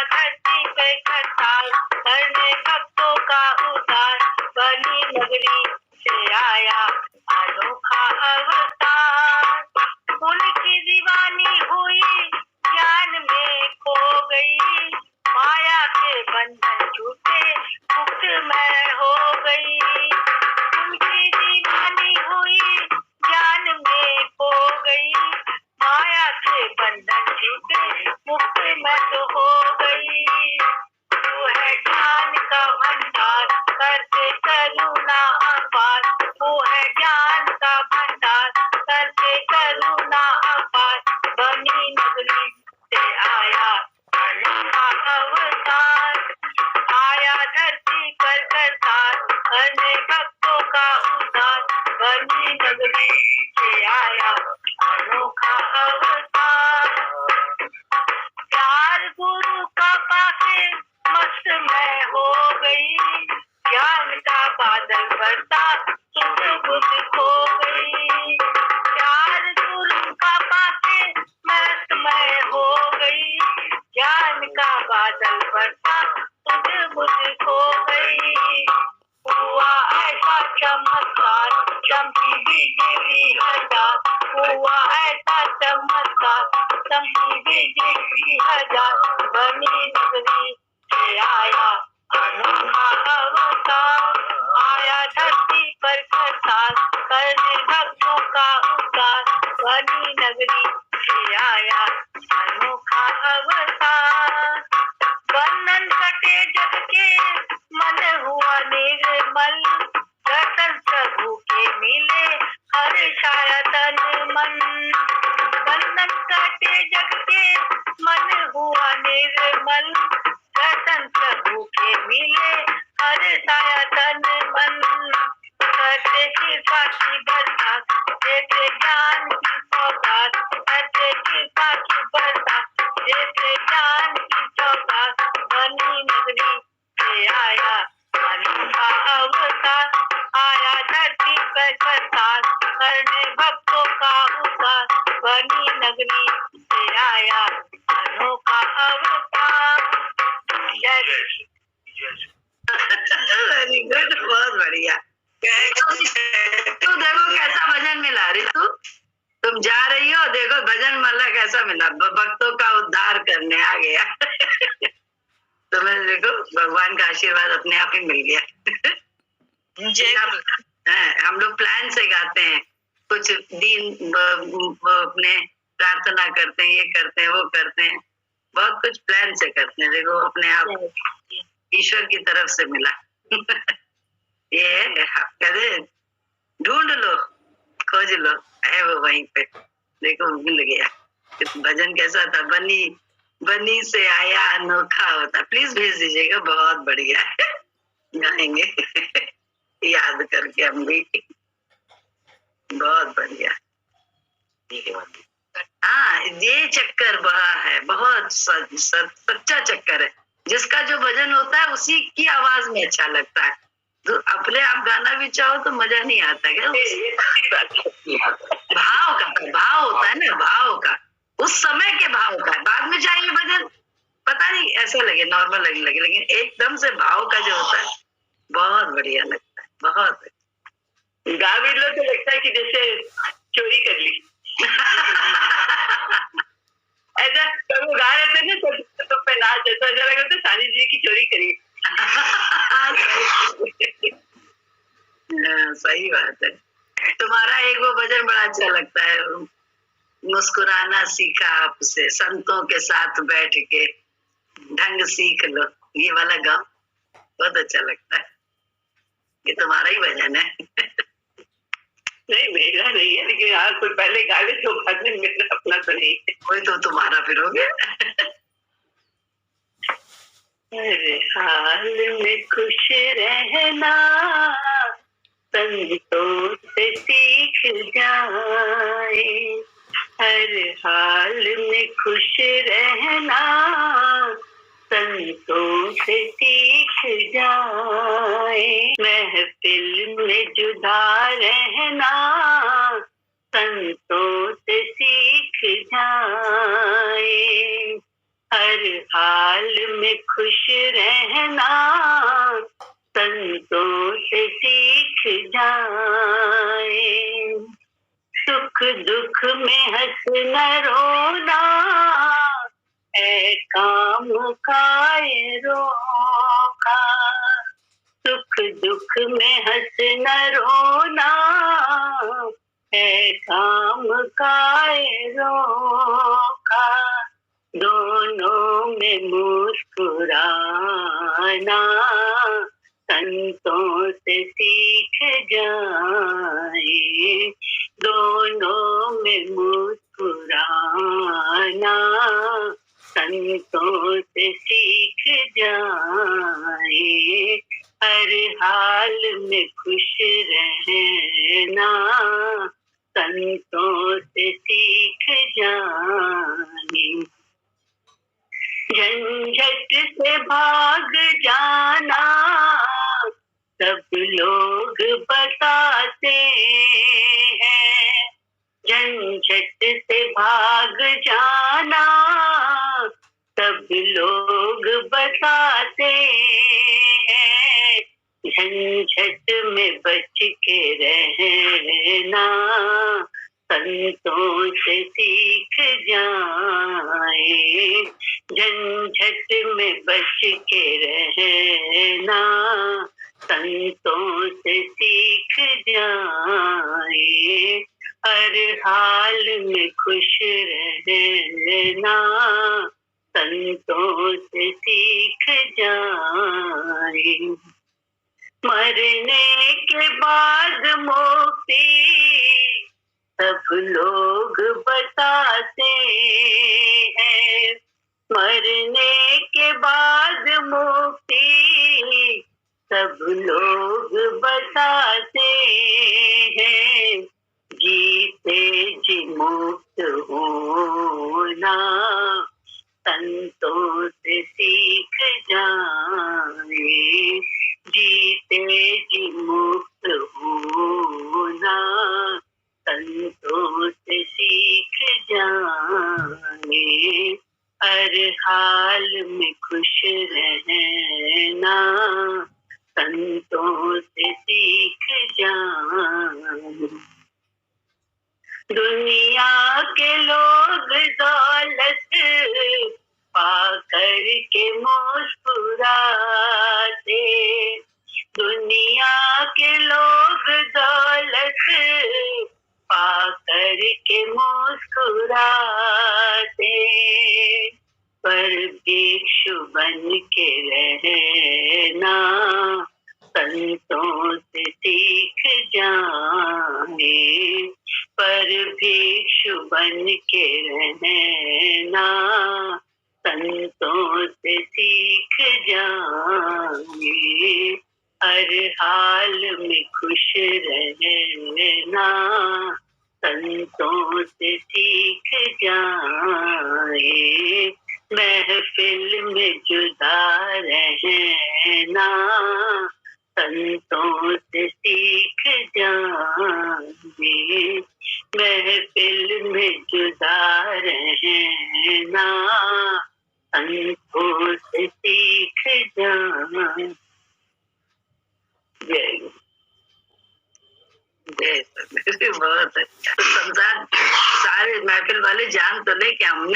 धरती पे करताल करने भक्तों का उद्धार, बनी नगरी से आया अनोखा अवतार। उनकी दीवानी हुई ज्ञान में खो गई, माया के बंधन छूटे मुक्त मैं हो गई। उनकी दीवानी हुई ज्ञान में खो गई, माया के बंधन छूटे मुक्त मैं तो हो गई। वो है ज्ञान का भंडार करके करुणा अपार, वो है ज्ञान का भंडार करके करुणा अपार, बनी नगरी से आया अनोखा अवतार। आया धरती पर करतार करने भक्तों का उद्धार, बनी नगरी से आया अनोखा अवतार। प्यार गुरु का पाके मस्त मैं हो गई, ज्ञान का बादल बरसा सुध बुध खो गई। प्यार गुरु का पाके मस्त मैं हो गई, ज्ञान का बादल बरसा सुध बुध खो गई। हुआ ऐसा चमत्कार चमकी बिजली हजार, हुआ ऐसा चमत्कार चमकी बिजली हजार, बनी नगरी से आया अनोखा अवतार। आया धरती पर करतार करने भक्तों का उद्धार, बनी नगरी से आया अनोखा अवतार। बंधन कटे जग के मन हुआ निर्मल, दर्शन प्रभु के मिले हर छाया तन मन। बंधन कटे जग के मन हुआ निर्मल, दर्शन प्रभु के मिले हर छाया तन मन। करते कृपा की बरसात देते ज्ञान की सौगात, करते कृपा की बरसात देते ज्ञान की सौगात, बनी नगरी से आया अनोखा अवतार। आया धरती पर करतार करने भक्तों का उद्धार, बनी नगरी से आया अनोखा अवतार। वेरी गुड, बहुत बढ़िया। तू देखो कैसा भजन मिला ऋतु, तुम जा रही हो, देखो भजन माला कैसा मिला, भक्तों का उद्धार करने आ गया। तुम्हें देखो भगवान का आशीर्वाद अपने आप ही मिल गया। हम लोग प्लान से गाते हैं, कुछ दिन अपने प्रार्थना करते हैं, ये करते हैं वो करते हैं, बहुत कुछ प्लान से करते हैं। देखो अपने आप ईश्वर की तरफ से मिला। ये कहते ढूंढ लो खोज लो, है वो वहीं पे, देखो मिल गया। भजन कैसा था, बनी से आया अनोखा होता, प्लीज भेज दीजिएगा, बहुत बढ़िया गाएंगे। याद करके हम भी, बहुत बढ़िया। हाँ, ये चक्कर बड़ा है, बहुत सच्चा चक्कर है। जिसका जो भजन होता है उसी की आवाज में अच्छा लगता है। तो अपने आप गाना भी चाहो तो मजा नहीं आता क्या? भाव होता है ना, भाव का, उस समय के भाव का। बाद में चाहिए भजन पता नहीं ऐसा लगे, नॉर्मल लगे, लेकिन एकदम से भाव का जो होता है बहुत बढ़िया लगता है, बहुत। गा भी लो तो लगता है कि जैसे चोरी कर ली। ऐसा वो गा रहे थे ना तो पे नाच, ऐसा लग रहा था सानी जी की चोरी करी। सही बात है। तुम्हारा एक वो भजन बड़ा अच्छा लगता है, मुस्कुराना सीखा आपसे, संतों के साथ बैठ के ढंग सीख लो, ये वाला गाओ, बहुत अच्छा लगता है। ये तुम्हारा ही भजन है। नहीं मेरा नहीं है, लेकिन यार कोई पहले गा ले तो बाद में मेरा अपना तो नहीं है। कोई तो तुम्हारा फिर हो गया। हर हाल में खुश रहना, संतों से सीख जाए, हर हाल में खुश रहना, संतों से सीख जाए, महफिल में जुदा रहना, संतों से सीख जाए, हर हाल में खुश रहना संतों से सीख जाए। सुख दुख में हंसना रोना है काम का ये रोका। सुख दुख में हंसना रोना है काम का ये रोका। दोनों में मुस्कुराना संतों से सीख जाए। दोनों में मुस्कुराना संतों से सीख जाए। हर हाल में खुश रहना संतों से सीख जाए। झंझट से भाग जाना सब लोग बताते हैं। झंझट से भाग जाना सब लोग बताते हैं। झंझट में बच के रहना संतों से सीख जाए। झंझट में बच के रहना संतों से सीख जाए। हर हाल में खुश रहना संतों से सीख जाए। मरने के बाद मुक्ति सब लोग बताते हैं। मरने के बाद मुक्ति सब लोग बताते हैं। जीते जी मुक्त होना संतों से सीख जाए। जीते जी मुक्त होना संतों से सीख जाए। हर हाल में खुश रहना संतों से सीख जाए। दुनिया के लोग दौलत पाकर के मुस्कुराते। दुनिया के लोग दौलत पाकर के मुस्कुराते। पर भिक्षु बन के रहना संतों से सीख जाए। पर भिक्षु बन के रहना संतों से सीख जाए। हर हाल में खुश रहना संतों से सीख जाए। महफिल में जुदा रहना संतों से सीख जाए। महफिल में जुदा रहना संतों से सीख जाए। जय जय बहुत अच्छा। तो संसार सारे महफिल वाले जान तो ले कि हम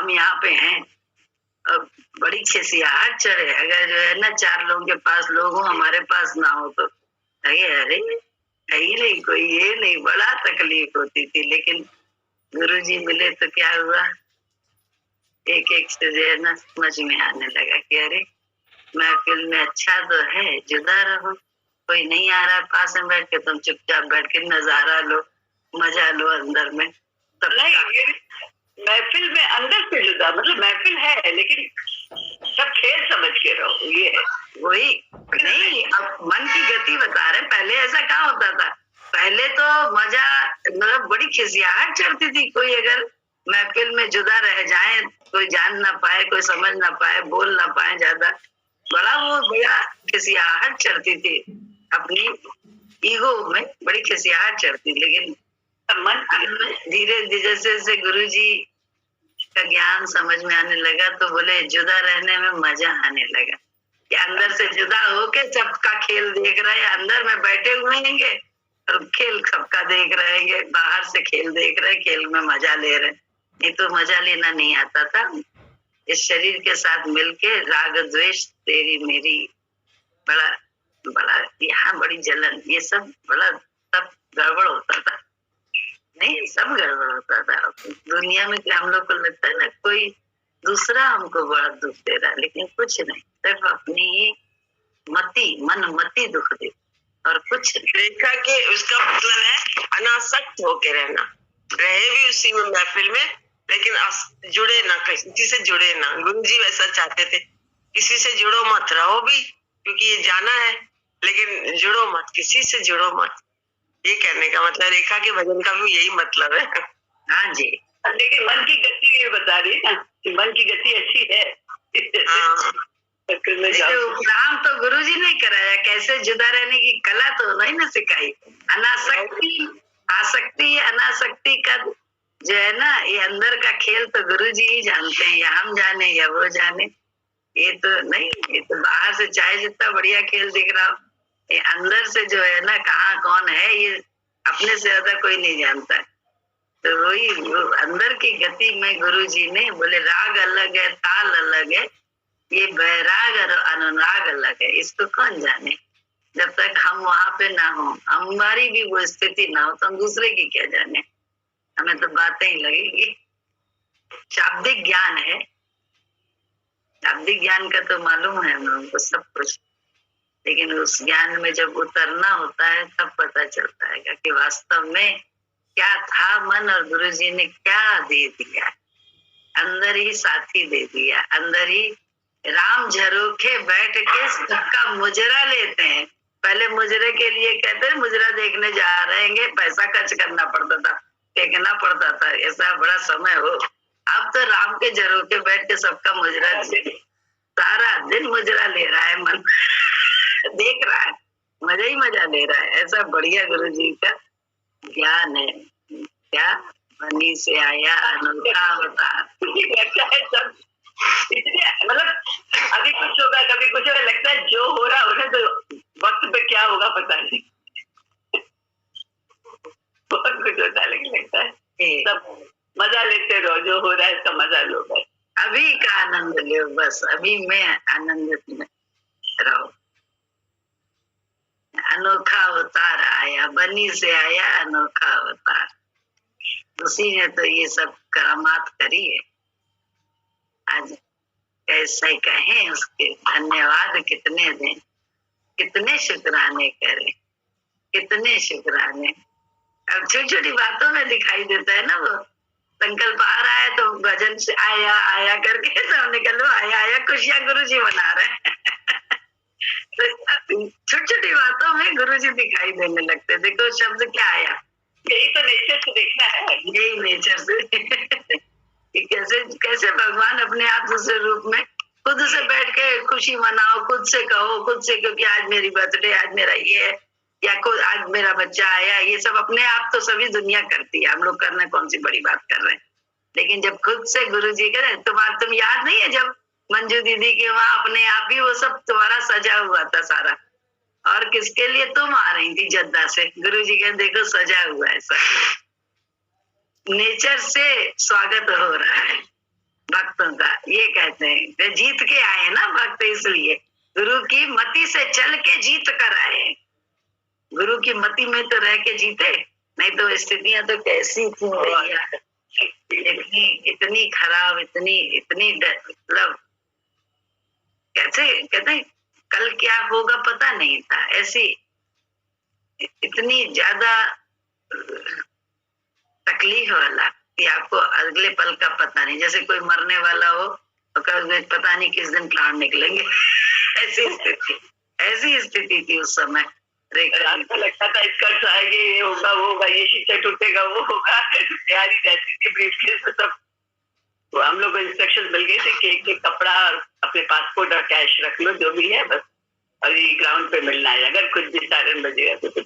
यहाँ पे हैं। अब बड़ी खिसियाहट चढ़े अगर जो है ना चार लोगों के पास लोग हो हमारे पास ना हो तो अरे कहीं नहीं कोई ये नहीं बड़ा तकलीफ होती थी। लेकिन गुरुजी मिले तो क्या हुआ एक एक से जो है ना समझ में आने लगा कि अरे महफिल में अच्छा तो है जुदा रहो। कोई नहीं आ रहा पास में बैठ के तुम चुपचाप बैठ के नजारा लो मजा लो अंदर में। तो नहीं महफिल में अंदर से जुदा मतलब महफिल है लेकिन सब खेल समझ के रहो। ये है वही नहीं। अब मन की गति बता रहे पहले ऐसा कहाँ होता था। पहले तो मजा मतलब बड़ी खिसियाहट चढ़ती थी। कोई अगर महफिल में जुदा रह जाए कोई जान ना पाए कोई समझ ना पाए बोल ना पाए ज्यादा बड़ा खिसियाहट चढ़ती थी। अपनी ईगो में बड़ी खिसियाहट चढ़ती। लेकिन मन धीरे धीरे जैसे गुरुजी का ज्ञान समझ में आने लगा तो बोले जुदा रहने में मजा आने लगा, कि अंदर से जुदा होके सबका खेल देख रहे हैं, अंदर में बैठे हुए हैं और खेल सबका देख रहे हैं, बाहर से खेल देख रहे हैं, खेल में मजा ले रहे हैं। नहीं तो मजा लेना नहीं आता था। इस शरीर के साथ मिलके राग द्वेष तेरी मेरी, बड़ा बड़ा यहाँ बड़ी जलन, ये सब बड़ा सब गड़बड़ होता था। नहीं, सब गड़बड़ होता था। दुनिया में हम लोग को लगता है ना कोई दूसरा हमको बड़ा दुख दे रहा है, लेकिन कुछ नहीं, सिर्फ अपनी ही मती दुख दे और कुछ नहीं। रेखा के उसका मतलब है अनासक्त होके रहना, रहे भी उसी में महफिल में, लेकिन जुड़े ना, किसी से जुड़े ना। गुरु जी वैसा चाहते थे, किसी से जुड़ो मत, रहो भी क्योंकि ये जाना है, लेकिन जुड़ो मत, किसी से जुड़ो मत। ये कहने का मतलब रेखा के भजन का भी यही मतलब है। हाँ जी, लेकिन मन की गति ये बता रही है ना कि मन की गति अच्छी है। हाँ। उपराम तो गुरु जी ने कराया, कैसे जुदा रहने की कला तो उन्होंने ने सिखाई। अनासक्ति, आसक्ति अनासक्ति का जो है ना, ये अंदर का खेल तो गुरु जी ही जानते हैं, या हम जाने या वो जाने। ये तो नहीं, ये तो बाहर से चाहे जितना बढ़िया खेल दिख रहा हो, ये अंदर से जो है ना कहाँ कौन है, ये अपने से ज्यादा कोई नहीं जानता। तो वही अंदर की गति में गुरु जी ने बोले राग अलग है, ताल अलग है, ये बैराग और अनुराग अलग है, इसको कौन जाने। जब तक हम वहां पे ना हो, हमारी भी वो स्थिति ना हो, तो हम दूसरे की क्या जाने, हमें तो बातें ही लगेगी। शाब्दिक ज्ञान है, शाब्दिक ज्ञान का तो मालूम है हम लोगों को सब कुछ, लेकिन उस ज्ञान में जब उतरना होता है तब पता चलता है कि वास्तव में क्या था मन, और गुरु जी ने क्या दे दिया, अंदर ही साथी दे दिया, अंदर ही राम झरोखे बैठ के सबका मुजरा लेते हैं। पहले मुजरे के लिए कहते हैं मुजरा देखने जा रहे हैं, पैसा खर्च करना पड़ता था, फेंकना पड़ता था, ऐसा बड़ा समय हो। अब तो राम के झरोखे बैठ के सबका मुजरा, सारा दिन मुजरा ले रहा है मन, देख रहा है, मजा ही मजा ले रहा है। ऐसा बढ़िया गुरु जी का ज्ञान है। क्या बनी से आया अनोखा अवतार, सब मतलब अभी कुछ होगा कभी कुछ होगा, लगता है जो हो रहा उन्हें तो वक्त पे क्या होगा पता नहीं। बहुत कुछ होता है, लेकिन लगता है सब मजा लेते रहो, जो हो रहा है इसका मजा लो, बस अभी का आनंद लो, बस अभी में आनंदित में रहो। अनोखा अवतार आया, बनी से आया अनोखा अवतार, उसी ने तो ये सब करामात करी है। आज कैसे कहें उसके धन्यवाद कितने दें, कितने शुक्राने करें, कितने शुक्राने। अब छोटी छोटी बातों में दिखाई देता है ना, वो संकल्प आ रहा है तो भजन से आया आया करके हमने कहा लो आया आया, खुशियां गुरु जी मना रहे हैं। तो छोटी छोटी बातों में गुरु जी दिखाई देने लगते। देखो शब्द क्या आया, यही तो नेचर से देखना है, यही नेचर से कि कैसे कैसे भगवान अपने आप दूसरे रूप में खुद से बैठ के खुशी मनाओ, खुद से कहो, खुद से क्योंकि आज मेरी बर्थडे, आज मेरा ये है, या आज मेरा बच्चा आया, ये सब अपने आप तो सभी दुनिया करती है, हम लोग करने कौन सी बड़ी बात कर रहे हैं। लेकिन जब खुद से गुरु जी करे, तुम याद नहीं है जब मंजू दीदी के वहां अपने आप ही वो सब तुम्हारा सजा हुआ था सारा, और किसके लिए तुम आ रही थी जद्दा से, गुरु जी के देखो सजा हुआ है सब, नेचर से स्वागत हो रहा है भक्तों का। ये कहते हैं जीत के आए ना भक्त, इसलिए गुरु की मति से चल के जीत कर आए। गुरु की मति में तो रह के जीते, नहीं तो स्थितियां तो कैसी थी भैया, इतनी खराब, इतनी मतलब कैसे कहते हैं कल क्या होगा पता नहीं था, ऐसी इतनी ज्यादा तकलीफ वाला कि आपको अगले पल का पता नहीं, जैसे कोई मरने वाला हो तो पता नहीं किस दिन प्राण निकलेंगे। ऐसी स्थिति थी उस समय। आपको लगता था इसका आएगी, ये होगा वो होगा, ये शीशा टूटेगा वो होगा, तैयारी रहती थी ब्रीफकेस में सब। तो हम लोग को इंस्ट्रक्शन मिल गई थी कि एक कपड़ा और अपने पासपोर्ट और कैश रख लो, जो भी है बस, और ये ग्राउंड पे मिलना है, अगर कुछ भी सायरन बजेगा तो।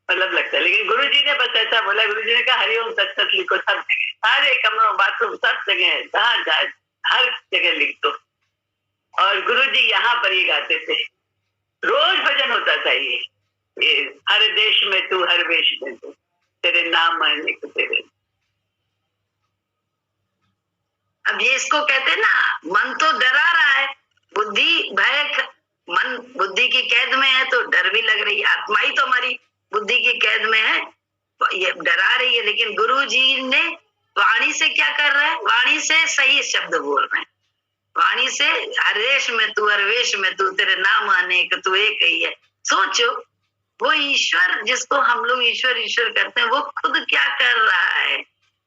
मतलब लगता है। लेकिन गुरु जी ने बस ऐसा बोला, गुरु जी ने कहा हरिओम तत्सत लिखो सब जगह, सारे कमरों बाथरूम सब जगह, जहाँ जाए हर जगह लिख दो। और गुरु जी यहाँ पर ही गाते थे, रोज भजन होता था ये हर देश में तू हर वेश में तू, तेरे नाम मारने को तेरे। अब ये इसको कहते हैं ना, मन तो डरा रहा है, बुद्धि भय, मन बुद्धि की कैद में है तो डर भी लग रही है, आत्मा ही तो हमारी बुद्धि की कैद में है, ये डरा रही है। लेकिन गुरु जी ने वाणी से क्या कर रहे हैं, वाणी से सही शब्द बोल रहे हैं, वाणी से हरेश में तू हरवेश में तू, तेरे नाम अनेक तू एक ही है। सोचो वो ईश्वर जिसको हम लोग ईश्वर ईश्वर करते हैं, वो खुद क्या कर रहा है,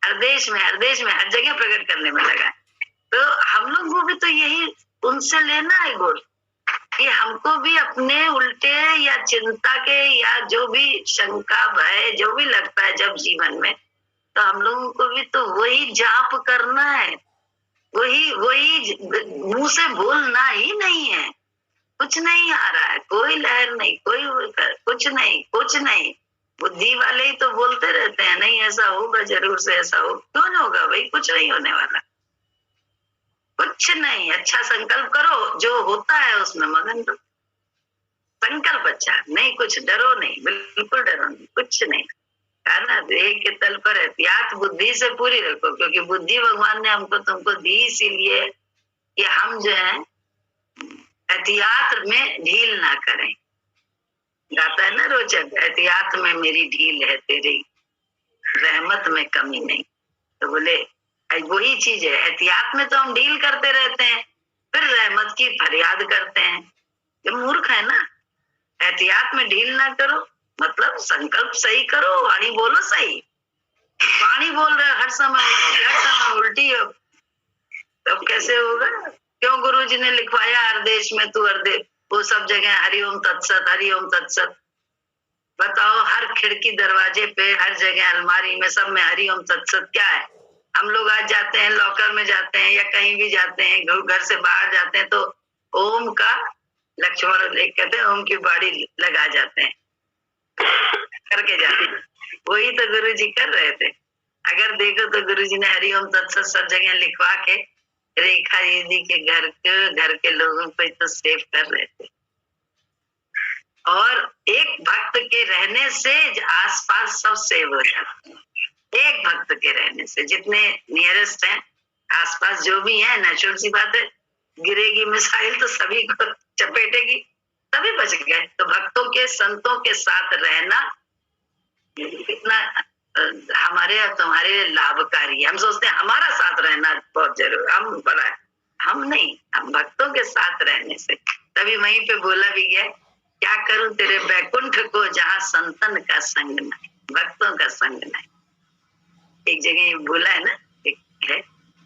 हर देश में हर जगह प्रकट करने में लगा है। तो हम लोग को भी तो यही उनसे लेना है गुण, कि हमको भी अपने उल्टे या चिंता के या जो भी शंका भय जो भी लगता है जब जीवन में, तो हम लोगों को भी तो वही जाप करना है, वही मुंह से बोलना ही नहीं है। कुछ नहीं आ रहा है, कोई लहर नहीं, कुछ नहीं। बुद्धि वाले ही तो बोलते रहते हैं नहीं ऐसा होगा, जरूर से ऐसा हो, क्यों नहीं होगा भाई, कुछ नहीं होने वाला, कुछ नहीं। अच्छा संकल्प करो, जो होता है उसमें मगन दो, संकल्प अच्छा, नहीं कुछ डरो नहीं, बिल्कुल डरो नहीं, कुछ नहीं। ना देह के तल पर एहतियात बुद्धि से पूरी रखो, क्योंकि बुद्धि भगवान ने हमको तुमको दी इसीलिए कि हम जो है एहतियात में ढील ना करें। गाता है ना रोचक, एहतियात में मेरी ढील है, तेरी रहमत में कमी नहीं। तो बोले वही चीज है, एहतियात में तो हम ढील करते रहते हैं, फिर रहमत की फरियाद करते हैं। ये मूर्ख है ना, एहतियात में ढील ना करो, मतलब संकल्प सही करो, वाणी बोलो सही। वाणी बोल रहे हर समय उल्टी हो, तो कैसे होगा? क्यों गुरु जी ने लिखवाया हर देश में तू हर देश, वो सब जगह हरिओम तत्सत हरिओम तत्सत। बताओ हर खिड़की दरवाजे पे, हर जगह अलमारी में, सब में हरिओम तत्सत क्या है? हम लोग आज जाते हैं लॉकर में जाते हैं या कहीं भी जाते हैं, घर से बाहर जाते हैं तो ओम का लक्ष्मण कहते हैं ओम की बाड़ी लगा जाते हैं, करके जाते हैं। वही तो गुरु जी कर रहे थे। अगर देखो तो गुरु जी ने हरिओम तत्सत सब जगह लिखवा के रेखा दीदी के घर के लोगों को तो सेव कर रहे थे। और एक भक्त के रहने से आसपास सब सेव हो जाते हैं। एक भक्त के रहने से जितने नियरेस्ट हैं आसपास जो भी है, नेचुरल सी बात है, गिरेगी मिसाइल तो सभी को चपेटेगी, तभी बच गए। तो भक्तों के संतों के साथ रहना कितना हमारे और तुम्हारे लिए लाभकारी है। हम सोचते हैं हमारा साथ रहना बहुत जरूरी, हम बड़ा है, हम नहीं, हम भक्तों के साथ रहने से। तभी वहीं पे बोला भी गया, क्या करूं तेरे बैकुंठ को जहाँ संतन का संग नहीं, भक्तों का संग नहीं। एक जगह बोला है ना, है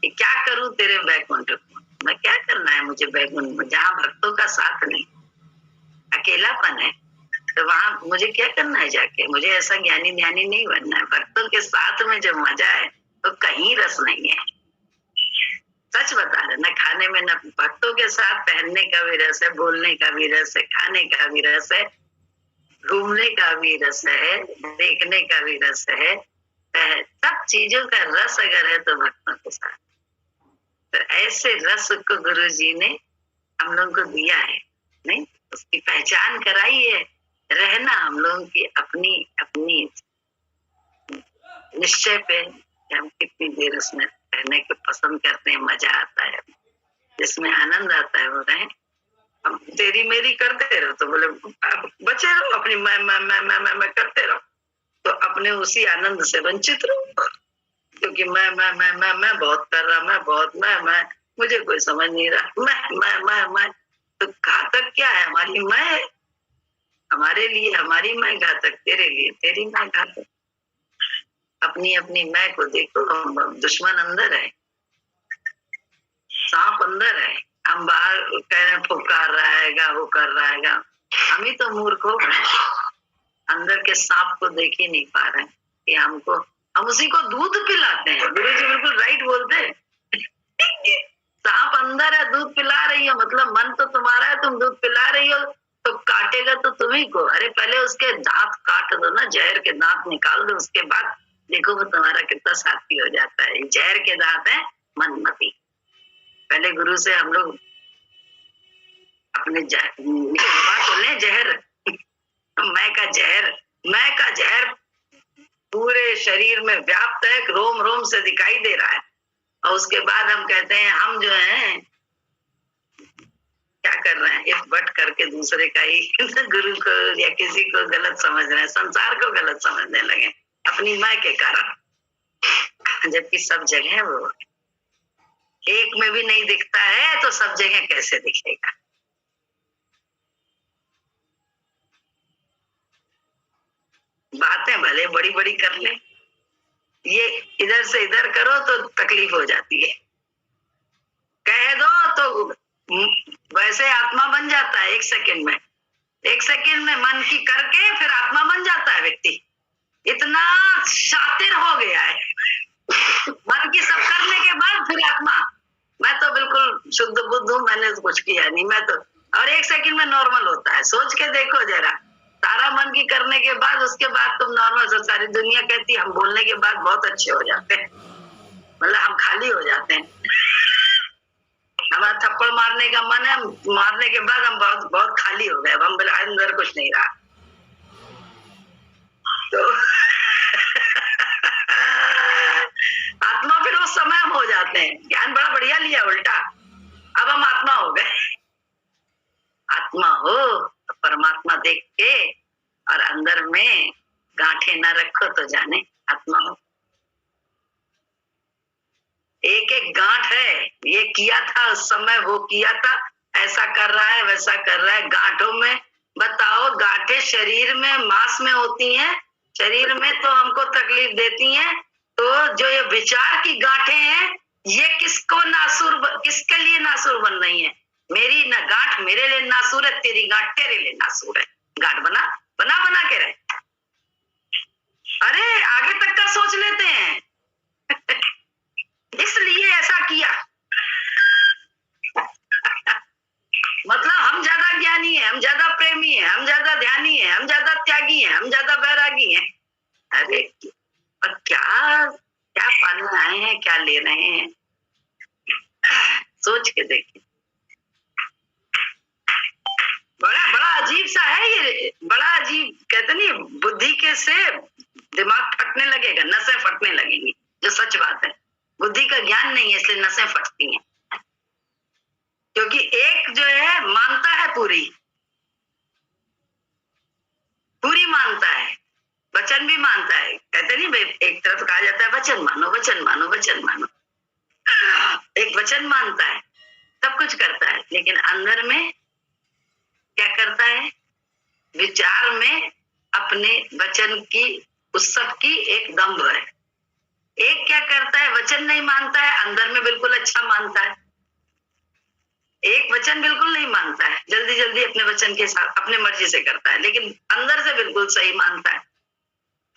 कि क्या करूं तेरे बैकुंठ को, मैं क्या करना है मुझे बैकुंठ में जहाँ भक्तों का साथ नहीं, अकेलापन है, तो वहां मुझे क्या करना है जाके? मुझे ऐसा ज्ञानी ध्यानी नहीं बनना है। भक्तों के साथ में जो मजा है तो कहीं रस नहीं है। सच बता रहे ना, खाने में ना, भक्तों के साथ पहनने का भी रस है, बोलने का भी रस है, खाने का भी रस है, घूमने का भी रस है, देखने का भी रस है, सब चीजों का रस अगर है तो भक्तों के साथ। तो ऐसे रस को गुरु जी ने हम लोगों को दिया है, नहीं उसकी पहचान कराई है। रहना हम लोगों की अपनी अपनी निश्चय पे, हम कितनी देर उसमें रहने को पसंद करते हैं, मजा आता है, जिसमें आनंद आता है वो रहे। हम तेरी मेरी करते रहो तो बोले बचे रहो अपनी मैं करते रहो, तो अपने उसी आनंद से वंचित रहो, क्योंकि मैं बहुत कर रहा, मैं बहुत मैं मुझे कोई समझ नहीं रहा, मैं तो घातक क्या है? हमारी मैं है, हमारे लिए हमारी मैं घातक, तेरे लिए तेरी मैं घातक। अपनी अपनी मैं को देखो, दुश्मन अंदर है, सांप अंदर है, हम बाहर कह रहे फुकार रहा है, वो कर रहा है, हम ही तो मूर्ख हो गए, अंदर के सांप को देख ही नहीं पा रहे कि हमको, हम उसी को दूध पिलाते हैं। गुरु जी बिल्कुल राइट बोलते हैं सांप अंदर है, दूध पिला रही हो, मतलब मन तो तुम्हारा है, तुम दूध पिला रही हो, तो काटेगा तो तुम्ही को। अरे पहले उसके दांत काट दो ना, जहर के दांत निकाल दो, उसके बाद देखो वो तुम्हारा कितना साथी हो जाता है। जहर के दांत है मनमती। पहले गुरु से हम लोग अपने तो ले जहर मैं का जहर पूरे शरीर में व्याप्त है, रोम रोम से दिखाई दे रहा है। और उसके बाद हम कहते हैं हम जो हैं क्या कर रहे हैं, इफ बट करके दूसरे का ही गुरु को या किसी को गलत समझ रहे हैं, संसार को गलत समझने लगे अपनी माँ के कारण। जबकि सब जगह वो एक में भी नहीं दिखता है तो सब जगह कैसे दिखेगा। बातें भले बड़ी बड़ी कर ले, ये इधर से इधर करो तो तकलीफ हो जाती है, कह दो तो वैसे आत्मा बन जाता है 1 सेकंड में। 1 सेकंड में मन की करके फिर आत्मा बन जाता है व्यक्ति, इतना शातिर हो गया है। मन की सब करने के बाद फिर आत्मा। मैं तो बिल्कुल शुद्ध बुद्ध हूँ, मैंने तो कुछ किया नहीं, मैं तो, और 1 सेकंड में नॉर्मल होता है। सोच के देखो जरा, सारा मन की करने के बाद उसके बाद तुम नॉर्मल हो। सारी दुनिया कहती है हम बोलने के बाद बहुत अच्छे हो जाते हैं, मतलब हम खाली हो जाते हैं। हमारा थप्पड़ मारने का मन है, मारने के बाद हम बहुत बहुत खाली हो गए, हम बोले अंदर कुछ नहीं रहा। तो आत्मा फिर उस समय हम हो जाते हैं। ज्ञान बड़ा बढ़िया लिया उल्टा, अब हम आत्मा हो गए। आत्मा हो तो परमात्मा देख के और अंदर में गांठे ना रखो तो जाने आत्मा हो। एक एक गांठ है, ये किया था उस समय, वो किया था, ऐसा कर रहा है वैसा कर रहा है। गांठों में बताओ, गांठें शरीर में मांस में होती हैं, शरीर में तो हमको तकलीफ देती हैं। तो जो ये विचार की गांठें हैं, ये किसके लिए नासूर बन रही है? मेरी ना गांठ मेरे लिए नासूर है, तेरी गांठ तेरे लिए नासूर है। गांठ बना बना बना के रहे। अरे आगे तक का सोच लेते हैं इसलिए ऐसा किया। मतलब हम ज्यादा ज्ञानी है, हम ज्यादा प्रेमी है, हम ज्यादा ध्यानी है, हम ज्यादा त्यागी है, हम ज्यादा बैरागी है। अरे और क्या क्या पाने आए हैं, क्या ले रहे हैं, सोच के देखिए। बड़ा बड़ा अजीब सा है ये, बड़ा अजीब। कहते नहीं बुद्धि के से दिमाग फटने लगेगा, नसें फटने लगेंगी, जो सच बात है। बुद्धि का ज्ञान नहीं है इसलिए नसें फटती हैं, क्योंकि एक जो है मानता है पूरी मानता है, वचन भी मानता है। कहते नहीं भाई, एक तरफ कहा जाता है वचन मानो वचन मानो वचन मानो, एक वचन मानता है सब कुछ करता है, लेकिन अंदर में क्या करता है? विचार में अपने वचन की उस सब की एक दम्भ है। एक क्या करता है, वचन नहीं मानता है, अंदर में बिल्कुल अच्छा मानता है। एक वचन बिल्कुल नहीं मानता है, जल्दी जल्दी अपने वचन के साथ अपने मर्जी से करता है, लेकिन अंदर से बिल्कुल सही मानता है।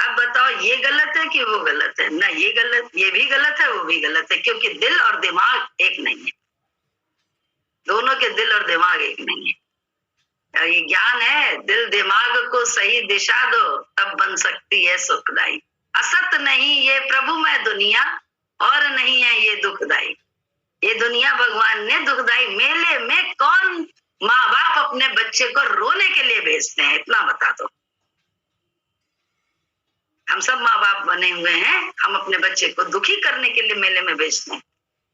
अब बताओ ये गलत है कि वो गलत है? ना ये गलत, ये भी गलत है, वो भी गलत है, क्योंकि दिल और दिमाग एक नहीं है। दोनों के दिल और दिमाग एक नहीं है। और ये ज्ञान है, दिल दिमाग को सही दिशा दो तब बन सकती है सुखदाई। असत नहीं ये प्रभुमय दुनिया, और नहीं है ये दुखदाई। ये दुनिया भगवान ने दुखदाई। मेले में कौन माँ बाप अपने बच्चे को रोने के लिए भेजते हैं, इतना बता दो। हम सब माँ बाप बने हुए हैं, हम अपने बच्चे को दुखी करने के लिए मेले में भेजते हैं,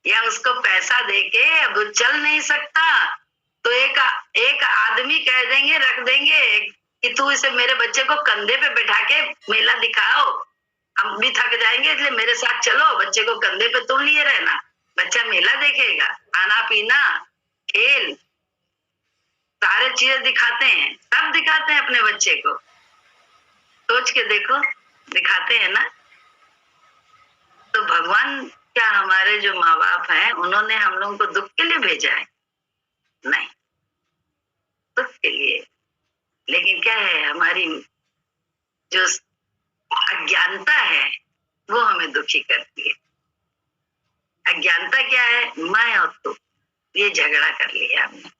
या उसको पैसा देके अब वो चल नहीं सकता तो एक आदमी कह देंगे, रख देंगे कि तू इसे मेरे बच्चे को कंधे पे बैठा के मेला दिखाओ, हम भी थक जाएंगे इसलिए मेरे साथ चलो, बच्चे को कंधे पे तुम लिए रहना, बच्चा मेला देखेगा, खाना पीना खेल सारे चीजें दिखाते हैं, सब दिखाते हैं अपने बच्चे को। सोच के देखो, दिखाते हैं ना। तो भगवान क्या हमारे जो माँ बाप हैं उन्होंने हम लोगों को दुख के लिए भेजा है? नहीं, दुख के लिए। लेकिन क्या है, हमारी जो अज्ञानता है वो हमें दुखी करती है। अज्ञानता क्या है? मैं और तू ये झगड़ा कर लिया हमने,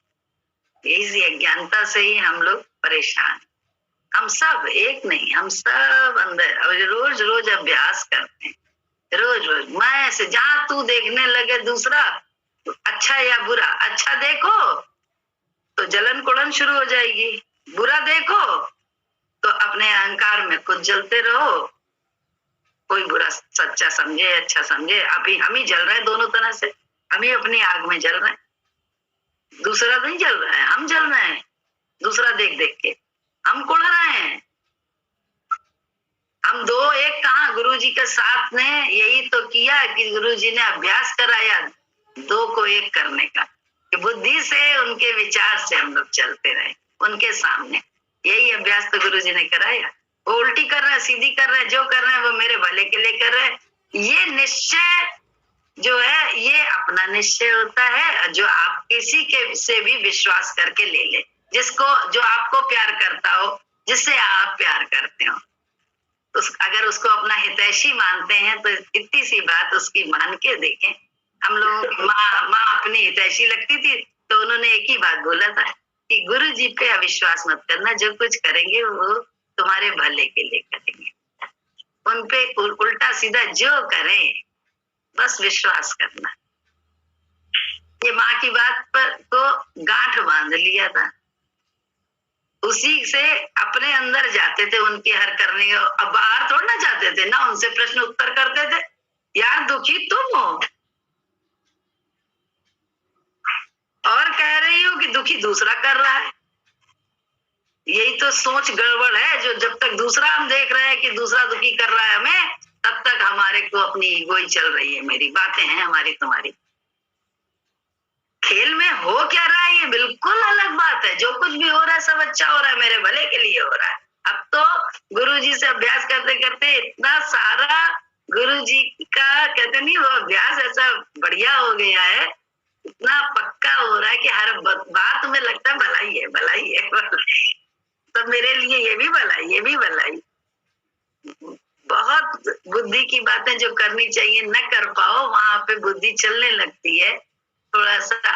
इसी अज्ञानता से ही हम लोग परेशान, हम सब, एक नहीं, हम सब अंदर। और रोज रोज अभ्यास करते हैं, रोज रोज मैं से, जहां तू देखने लगे दूसरा अच्छा या बुरा, अच्छा देखो तो जलन कुड़न शुरू हो जाएगी, बुरा देखो तो अपने अहंकार में खुद जलते रहो। कोई बुरा सच्चा समझे अच्छा समझे, अभी हम ही जल रहे हैं दोनों तरह से, हम ही अपनी आग में जल रहे हैं, दूसरा नहीं जल रहा है, हम जल रहे हैं। दूसरा देख देख के हम कुड़ रहे हैं। हम दो एक कहाँ, गुरु जी के साथ ने यही तो किया कि गुरु जी ने अभ्यास कराया दो को एक करने का, कि बुद्धि से उनके विचार से हम लोग चलते रहे उनके सामने। यही अभ्यास तो गुरु जी ने कराया। वो उल्टी कर रहे हैं, सीधी कर रहे हैं, जो कर रहे हैं वो मेरे भले के लिए कर रहे हैं। ये निश्चय जो है ये अपना निश्चय होता है, जो आप किसी के से भी विश्वास करके ले ले, जिसको जो आपको प्यार करता हो, जिससे आप प्यार करते हो, अगर उसको अपना हितैषी मानते हैं तो इतनी सी बात उसकी मान के देखें। हम लोगों की माँ अपनी हितैषी लगती थी तो उन्होंने एक ही बात बोला था कि गुरु जी पे अविश्वास मत करना, जो कुछ करेंगे वो तुम्हारे भले के लिए करेंगे, उन पे उल्टा सीधा जो करें बस विश्वास करना। ये माँ की बात पर तो गांठ बांध लिया था, उसी से अपने अंदर जाते थे उनके हर करने के। अब बाहर थोड़ा ना जाते थे ना, उनसे प्रश्न उत्तर करते थे। यार दुखी तुम हो और कह रही हो कि दुखी दूसरा कर रहा है, यही तो सोच गड़बड़ है। जो जब तक दूसरा हम देख रहे हैं कि दूसरा दुखी कर रहा है हमें, तब तक हमारे को अपनी ईगो ही चल रही है। मेरी बातें हैं हमारी तुम्हारी, खेल में हो क्या रहा है ये बिल्कुल अलग बात है। जो कुछ भी हो रहा है सब अच्छा हो रहा है, मेरे भले के लिए हो रहा है। अब तो गुरुजी से अभ्यास करते करते इतना सारा गुरुजी का कहते नहीं, वो अभ्यास ऐसा बढ़िया हो गया है, इतना पक्का हो रहा है कि हर बात में लगता है भलाई है, भलाई है, भलाई। तो मेरे लिए ये भी भलाई, ये भी भलाई। बहुत बुद्धि की बातें जो करनी चाहिए न कर पाओ, वहां पे बुद्धि चलने लगती है, थोड़ा सा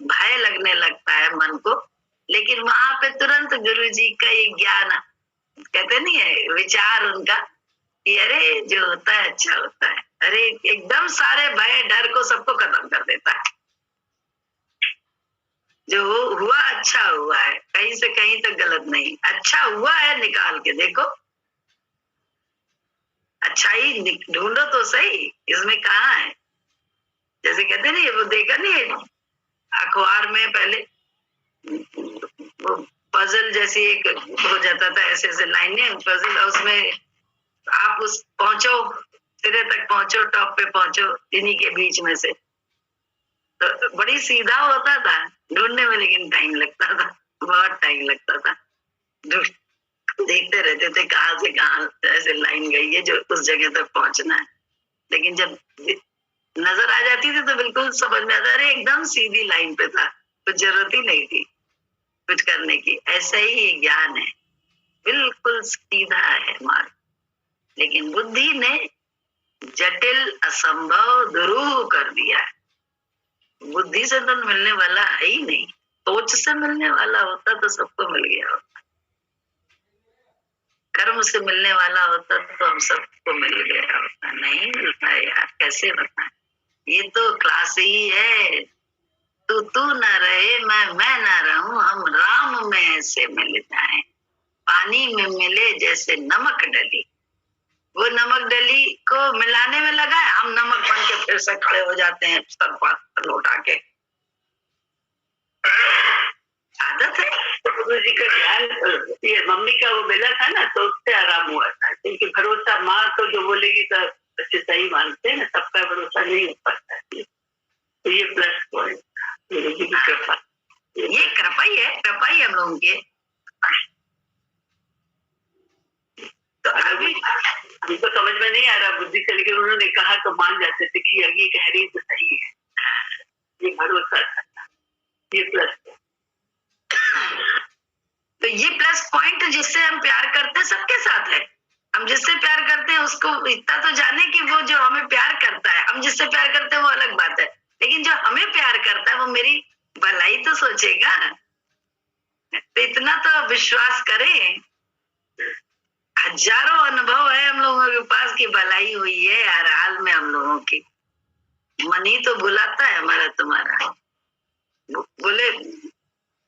भय लगने लगता है मन को। लेकिन वहां पे तुरंत गुरुजी का ये ज्ञान, कहते नहीं है विचार उनका कि अरे जो होता है अच्छा होता है, अरे एकदम सारे भय डर को सबको खत्म कर देता है। जो हुआ अच्छा हुआ है, कहीं से कहीं तक गलत नहीं, अच्छा हुआ है निकाल के देखो, अच्छाई ढूंढो तो सही, इसमें कहाँ है। जैसे कहते नहीं, वो देखा नहीं अखबार में पहले वो पजल जैसी एक हो जाता था, ऐसे ऐसे लाइनें पजल, उसमें आप उस पहुंचो, सिरे तक पहुंचो, टॉप पे पहुंचो, इन्हीं के बीच में से। तो बड़ी सीधा होता था ढूंढने में, लेकिन टाइम लगता था, बहुत टाइम लगता था। देखते रहते थे कहाँ से कहाँ ऐसे लाइन गई है जो उस जगह तक पहुंचना है। लेकिन जब नजर आ जाती थी तो बिल्कुल समझ में आता, अरे एकदम सीधी लाइन पे था, कुछ जरूरत ही नहीं थी कुछ करने की। ऐसा ही ज्ञान है, बिल्कुल सीधा है मार्ग, लेकिन बुद्धि ने जटिल असंभव दुरूह कर दिया है। बुद्धि से तो मिलने वाला है ही नहीं, सोच से मिलने वाला होता तो सबको मिल गया होता, कर्म से मिलने वाला होता तो हम सबको मिल गया होता। नहीं मिलता है यार, कैसे बताएं। ये तो क्लास ही है, तू न रहे मैं न रहूं, हम राम में ऐसे मिल जाएं, पानी में मिले जैसे नमक डली। वो नमक डली को मिलाने में लगा है, हम नमक बन के फिर से खड़े हो जाते हैं सर पर लौटा के। आदत है। गुरु जी का ध्यान, ये मम्मी का वो मिला था ना, तो उससे आराम हुआ था। क्योंकि भरोसा, माँ तो जो बोलेगी तो बच्चे सही मानते हैं ना, सबका भरोसा नहीं हो पाता है। तो ये प्लस पॉइंट गुरु जी की कृपा, ये कृपा ही है, कृपा ही हम लोगों के। तो अभी हमको समझ में नहीं आ रहा बुद्धि से, लेकिन उन्होंने कहा तो मान जाते थे कि ये कह रही तो सही है, ये भरोसा था, ये प्लस। तो ये प्लस पॉइंट जिससे हम प्यार करते हैं सबके साथ है। हम जिससे प्यार करते हैं उसको इतना तो जाने कि वो जो हमें प्यार करता है, हम जिससे प्यार करते हैं वो अलग बात है, लेकिन जो हमें प्यार करता है वो मेरी भलाई तो सोचेगा, तो इतना तो विश्वास करें, हजारों अनुभव है हम लोगों के पास की भलाई हुई है हर हाल में हम लोगों की। मन ही तो बुलाता है हमारा तुम्हारा। बोले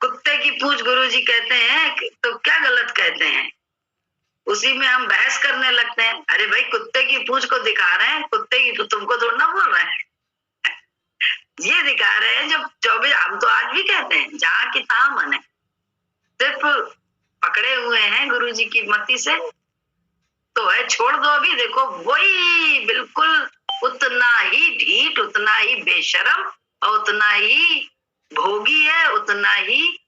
कुत्ते की पूंछ गुरुजी कहते हैं तो क्या गलत कहते हैं, उसी में हम बहस करने लगते हैं। अरे भाई कुत्ते की पूंछ को दिखा रहे हैं, कुत्ते की, तो तुमको थोड़ा ना बोल रहे हैं, ये दिखा रहे हैं। जब 24, हम तो आज भी कहते हैं जहाँ की तहाँ मन है, सिर्फ पकड़े हुए हैं गुरुजी की मति से तो है, छोड़ दो अभी। देखो वही बिल्कुल उतना ही ढीठ, उतना ही बेशरम और उतना ही भोगी है, उतना ही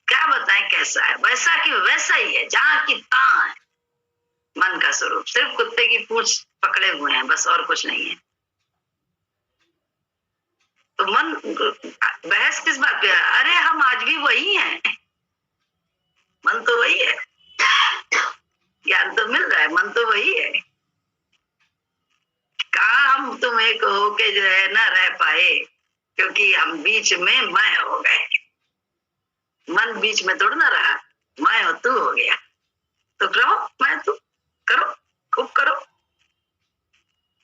क्या बताएं कैसा है, वैसा कि वैसा ही है, जहाँ की तहाँ है मन का स्वरूप। सिर्फ कुत्ते की पूंछ पकड़े हुए हैं बस, और कुछ नहीं है। तो मन बहस किस बात पे है? अरे हम आज भी वही हैं, मन तो वही है, ज्ञान तो मिल रहा है, मन तो वही है। कहा हम तुम एक होके जो है ना रह पाए, क्योंकि हम बीच में मैं हो गए। मन बीच में थोड़ा ना रहा, मैं और तू हो गया। तो रहो मैं तू, करो खूब करो,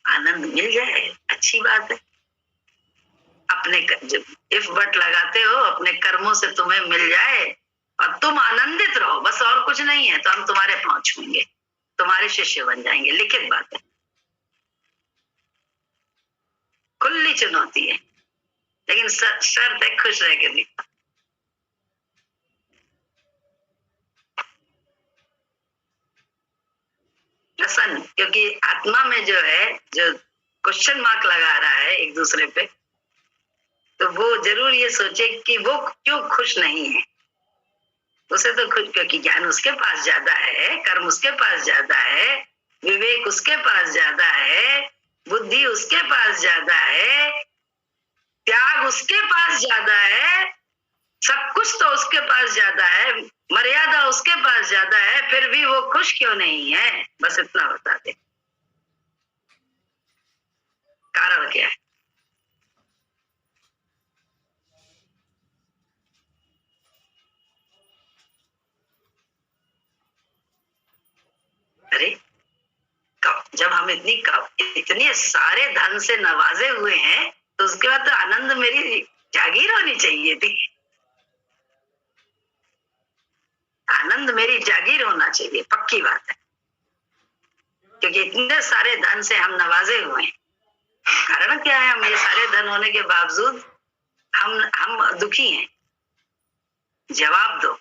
आनंद मिल जाए, अच्छी बात है। अपने जब इफ बट लगाते हो अपने कर्मों से तुम्हें मिल जाए और तुम आनंदित रहो बस, और कुछ नहीं है। तो हम तुम्हारे पांव छूएंगे, तुम्हारे शिष्य बन जाएंगे, लिखित बात है, खुली चुनौती है। लेकिन शर्त है खुश रह के दिखा। प्रसन्न, क्योंकि आत्मा में जो है, जो क्वेश्चन मार्क लगा रहा है एक दूसरे पे, तो वो जरूर ये सोचे कि वो क्यों खुश नहीं है। उसे तो खुश, क्योंकि ज्ञान उसके पास ज्यादा है, कर्म उसके पास ज्यादा है, विवेक उसके पास ज्यादा है, बुद्धि उसके पास ज्यादा है, त्याग उसके पास ज्यादा है, सब कुछ तो उसके पास ज्यादा है, मर्यादा उसके पास ज्यादा है, फिर भी वो खुश क्यों नहीं है? बस इतना बता दे, कारण क्या है? अरे जब हम इतने सारे धन से नवाजे हुए हैं, तो उसके बाद तो आनंद मेरी जागीर होनी चाहिए थी, आनंद मेरी जागीर होना चाहिए, पक्की बात है। क्योंकि इतने सारे धन से हम नवाजे हुए हैं, कारण क्या है? हम ये सारे धन होने के बावजूद हम दुखी हैं। जवाब दो।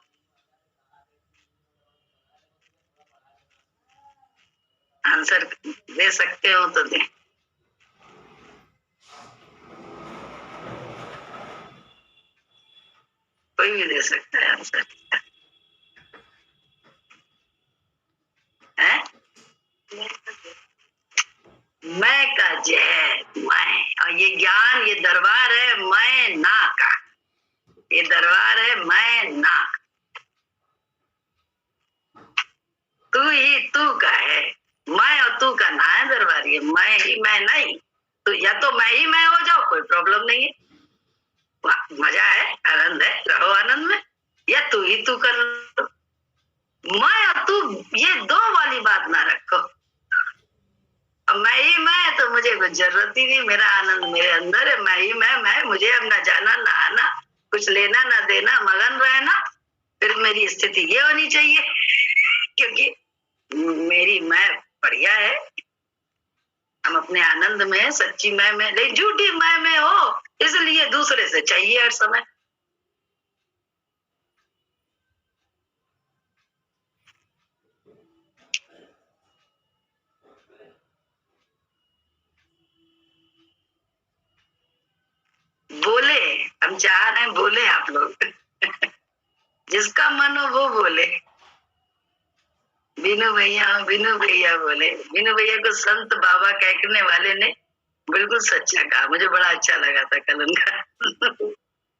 आंसर दे सकते हो तो दे। कोई भी दे सकता है आंसर, है? मैं का जय, मैं, और ये ज्ञान, ये दरबार है मैं ना का, ये दरबार है मैं ना, तू ही तू का है, मैं और तू का ना है दरबार, ये मैं ही मैं नहीं। तो या तो मैं ही मैं हो जाओ, कोई प्रॉब्लम नहीं है, मजा है, आनंद है, रहो आनंद में, या तू ही तू कर लो। मैं और तू ये दो वाली बात ना रखो। अब मैं ही मैं तो मुझे कुछ जरूरत ही नहीं, मेरा आनंद मेरे अंदर है, मैं ही मैं, मुझे अब ना जाना ना आना, कुछ लेना ना देना, मगन रहना। फिर मेरी स्थिति ये होनी चाहिए, क्योंकि मेरी मैं बढ़िया है, हम अपने आनंद में, सच्ची मैं में, लेकिन झूठी मैं में हो, इसलिए दूसरे से चाहिए हर समय। बोले, हम चाह रहे हैं बोले आप लोग जिसका मन हो वो बोले। बीनू भैया बोले, बीनू भैया को संत बाबा कहने वाले ने बिल्कुल सच्चा कहा, मुझे बड़ा अच्छा लगा था कल उनका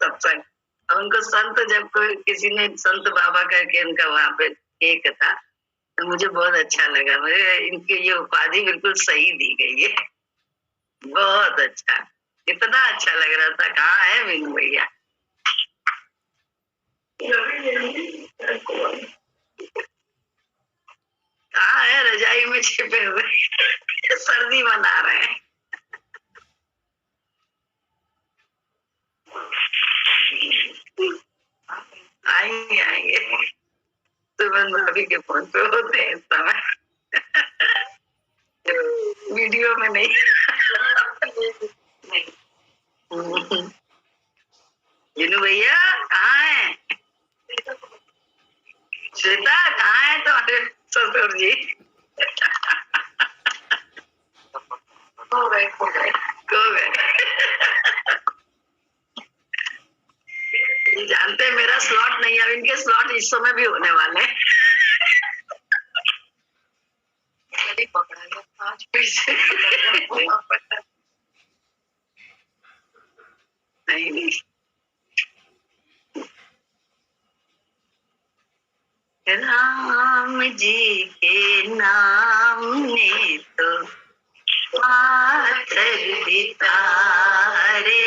सत्संग। उनको संत, जब कोई किसी ने संत बाबा करके उनका वहां पे एक था, तो मुझे बहुत अच्छा लगा, मुझे इनकी ये उपाधि बिल्कुल सही दी गई है, बहुत अच्छा, इतना अच्छा लग रहा था। कहाँ है बीनू भैया? कहाँ है? रजाई में छिपे हुए सर्दी मना रहे हैं। आएंगे आएंगे, सुमन भाभी के फोन पे होते हैं इस समय। वीडियो में नहीं। जिनू भैया कहाँ है? श्वेता कहाँ है तुम्हारे ससुर जी? खो गए। ये जानते हैं मेरा स्लॉट नहीं है, अब इनके स्लॉट इस समय भी होने वाले हैं। पकड़ा गया आज फिर से। नहीं राम जी के नाम ने तो पाथर भी तारे,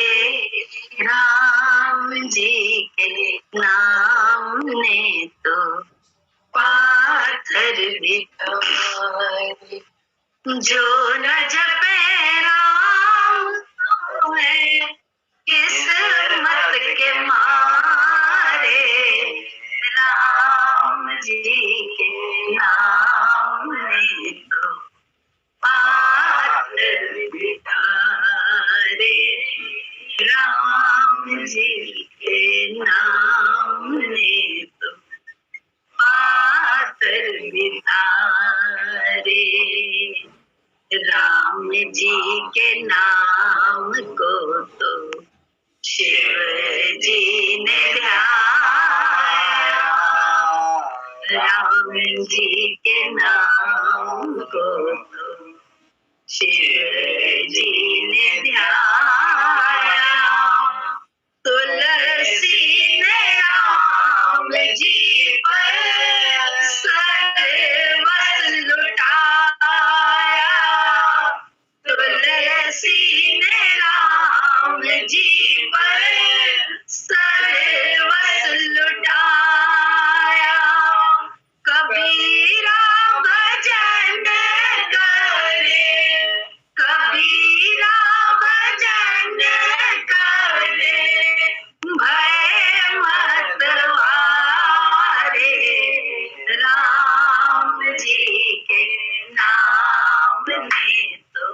राम जी के नाम ने तो पाथर भी तारे, जो न जपे राम है किस्मत के मारे, राम जी के नाम ने तो पाथर भी तारे, राम जी के नाम ने तो पाथर भी तारे, राम जी के नाम को तो शिव जी ने ध्याया, राम जी के नाम को तो शिव जी ने ध्याया, तुलसी ने राम जी पर सर्वस्व लुटाया, तुलसी ने राम जी पर सर्वस्व लुटाया, कबीरा भजन करे, कबीरा भजन करे, भय मत वारे, राम जी के नाम ने तो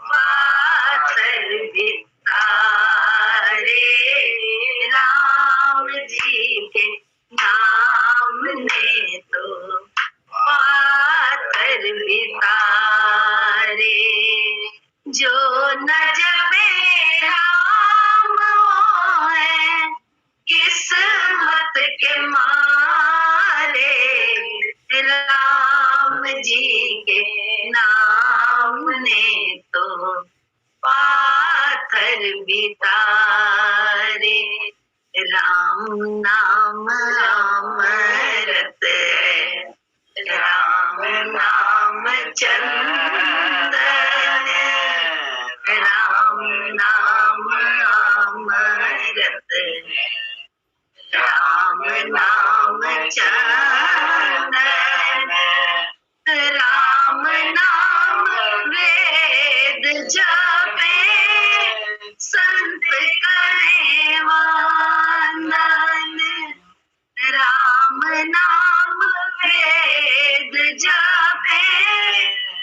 पाथर भी तारे, राम जी के नाम ने तो पाथर भी तारे, जो न जपे राम है किस्मत के मारे, राम जी के नाम ने तो पाथर भी तारे, राम नाम अमृत है, राम नाम चंदन है, राम नाम अमृत है, राम नाम चंदन है, राम नाम वेद जपे संत करे वंदन, राम नाम वेद जपे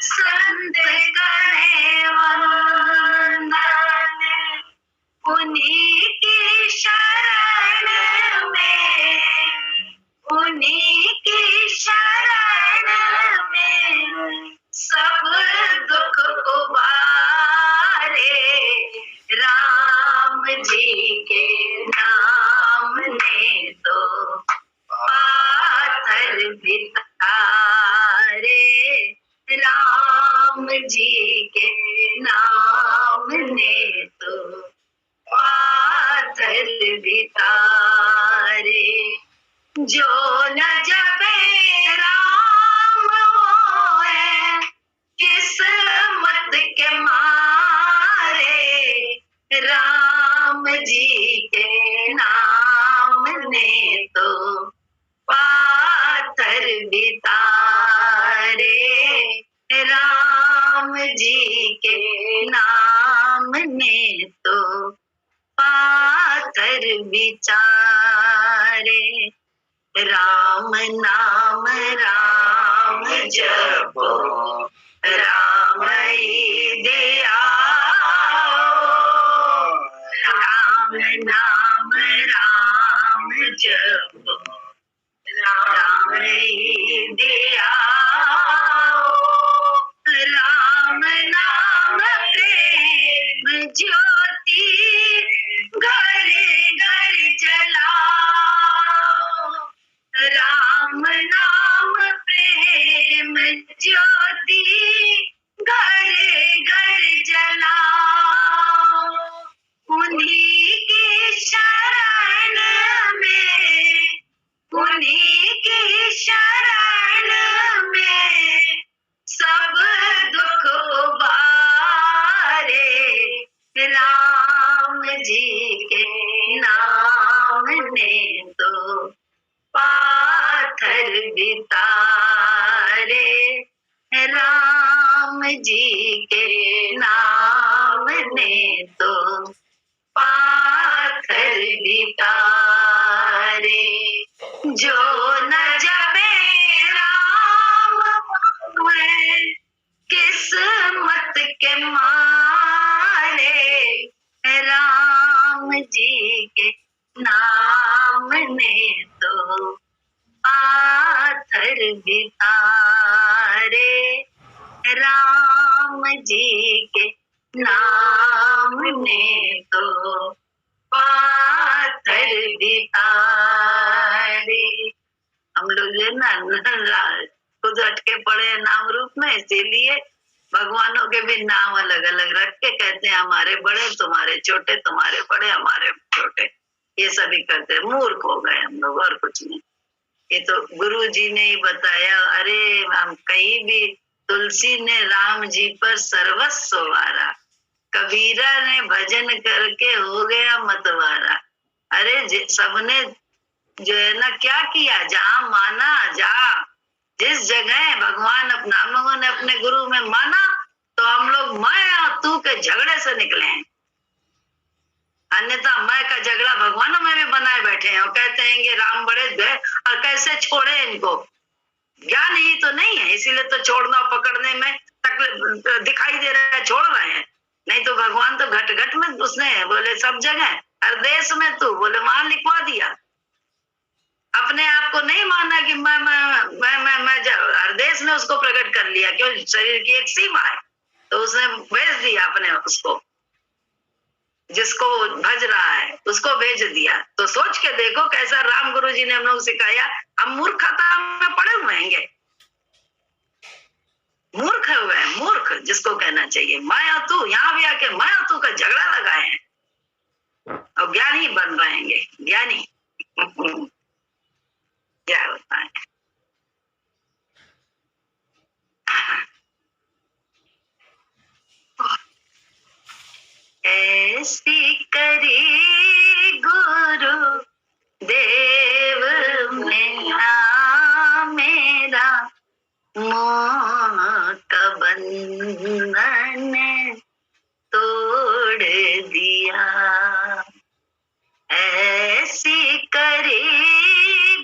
संत करे वंदन, उन्हीं की शरण में, उन्हीं की शरण में सब दुख उबारे, राम जी के नाम ने तो पाथर भी तारे, राम जी के नाम ने तो पाथर भी तारे, जो न जपे राम है किस्मत के मारे, राम जी के नाम ने पाथर विचारे, राम नाम राम जपो, राम ही दिया, राम नाम राम जपो, राम ही दिया, राम नाम प्रेम ज्योति, घर घर जलाओ, राम नाम प्रेम ज्योति, घर घर जलाओ, उन्हीं की शरण में, उन्हीं की शरण में सब दुख उबारे, राम जी के नाम ने तो पाथर बितारे, राम जी के नाम ने तो पाथर बितारे, जो न जपे राम हुए किस्मत के मारे, राम जी के नाम ने तो पाथर बितारे, राम जी के नाम ने तो पाथर बितारे। हम लोग जो ना खुद अटके पड़े नाम रूप में, इसीलिए भगवानों के भी नाम अलग अलग रख के कहते हैं हमारे बड़े तुम्हारे छोटे, तुम्हारे बड़े हमारे छोटे, ये सभी करते हैं। मूर्ख हो गए हम लोग, और कुछ नहीं। ये तो गुरु जी ने ही बताया। अरे हम कहीं भी, तुलसी ने राम जी पर सर्वस्व वारा, कबीरा ने भजन करके हो गया मतवारा। अरे सबने जो है ना क्या किया, जहाँ माना, जहाँ जिस जगह भगवान अपना, हम लोगों ने अपने गुरु में माना तो हम लोग मैं और तू के झगड़े से निकले हैं। अन्यथा मैं का झगड़ा भगवानों में भी बनाए बैठे हैं और कहते हैं कि राम बड़े गए और कैसे छोड़े इनको। ज्ञान ही तो नहीं है, इसीलिए तो छोड़ना पकड़ने में तकलीफ दिखाई दे रहा है, छोड़ रहे हैं। नहीं तो भगवान तो घट घट में उसने बोले सब जगह, हर देश में तू बोले वहां लिखवा दिया। अपने आप को नहीं माना कि मैं हर देश में उसको प्रकट कर लिया, क्यों? शरीर की एक सीमा है, तो उसने भेज दिया अपने उसको, जिसको भज रहा है उसको भेज दिया। तो सोच के देखो कैसा राम गुरु जी ने हम लोग सिखाया। हम मूर्खता में पड़े हुए हैं, मूर्ख हुए हैं, मूर्ख जिसको कहना चाहिए। मैं और तू, यहाँ भी आके मैं और तू का झगड़ा लगाए हैं और ज्ञानी बन रहे हैं, ज्ञानी। क्या बताएं। ऐसी करी गुरु देव मेरा, मेरा मोह का बंधन तोड़ दिया। ऐसी करी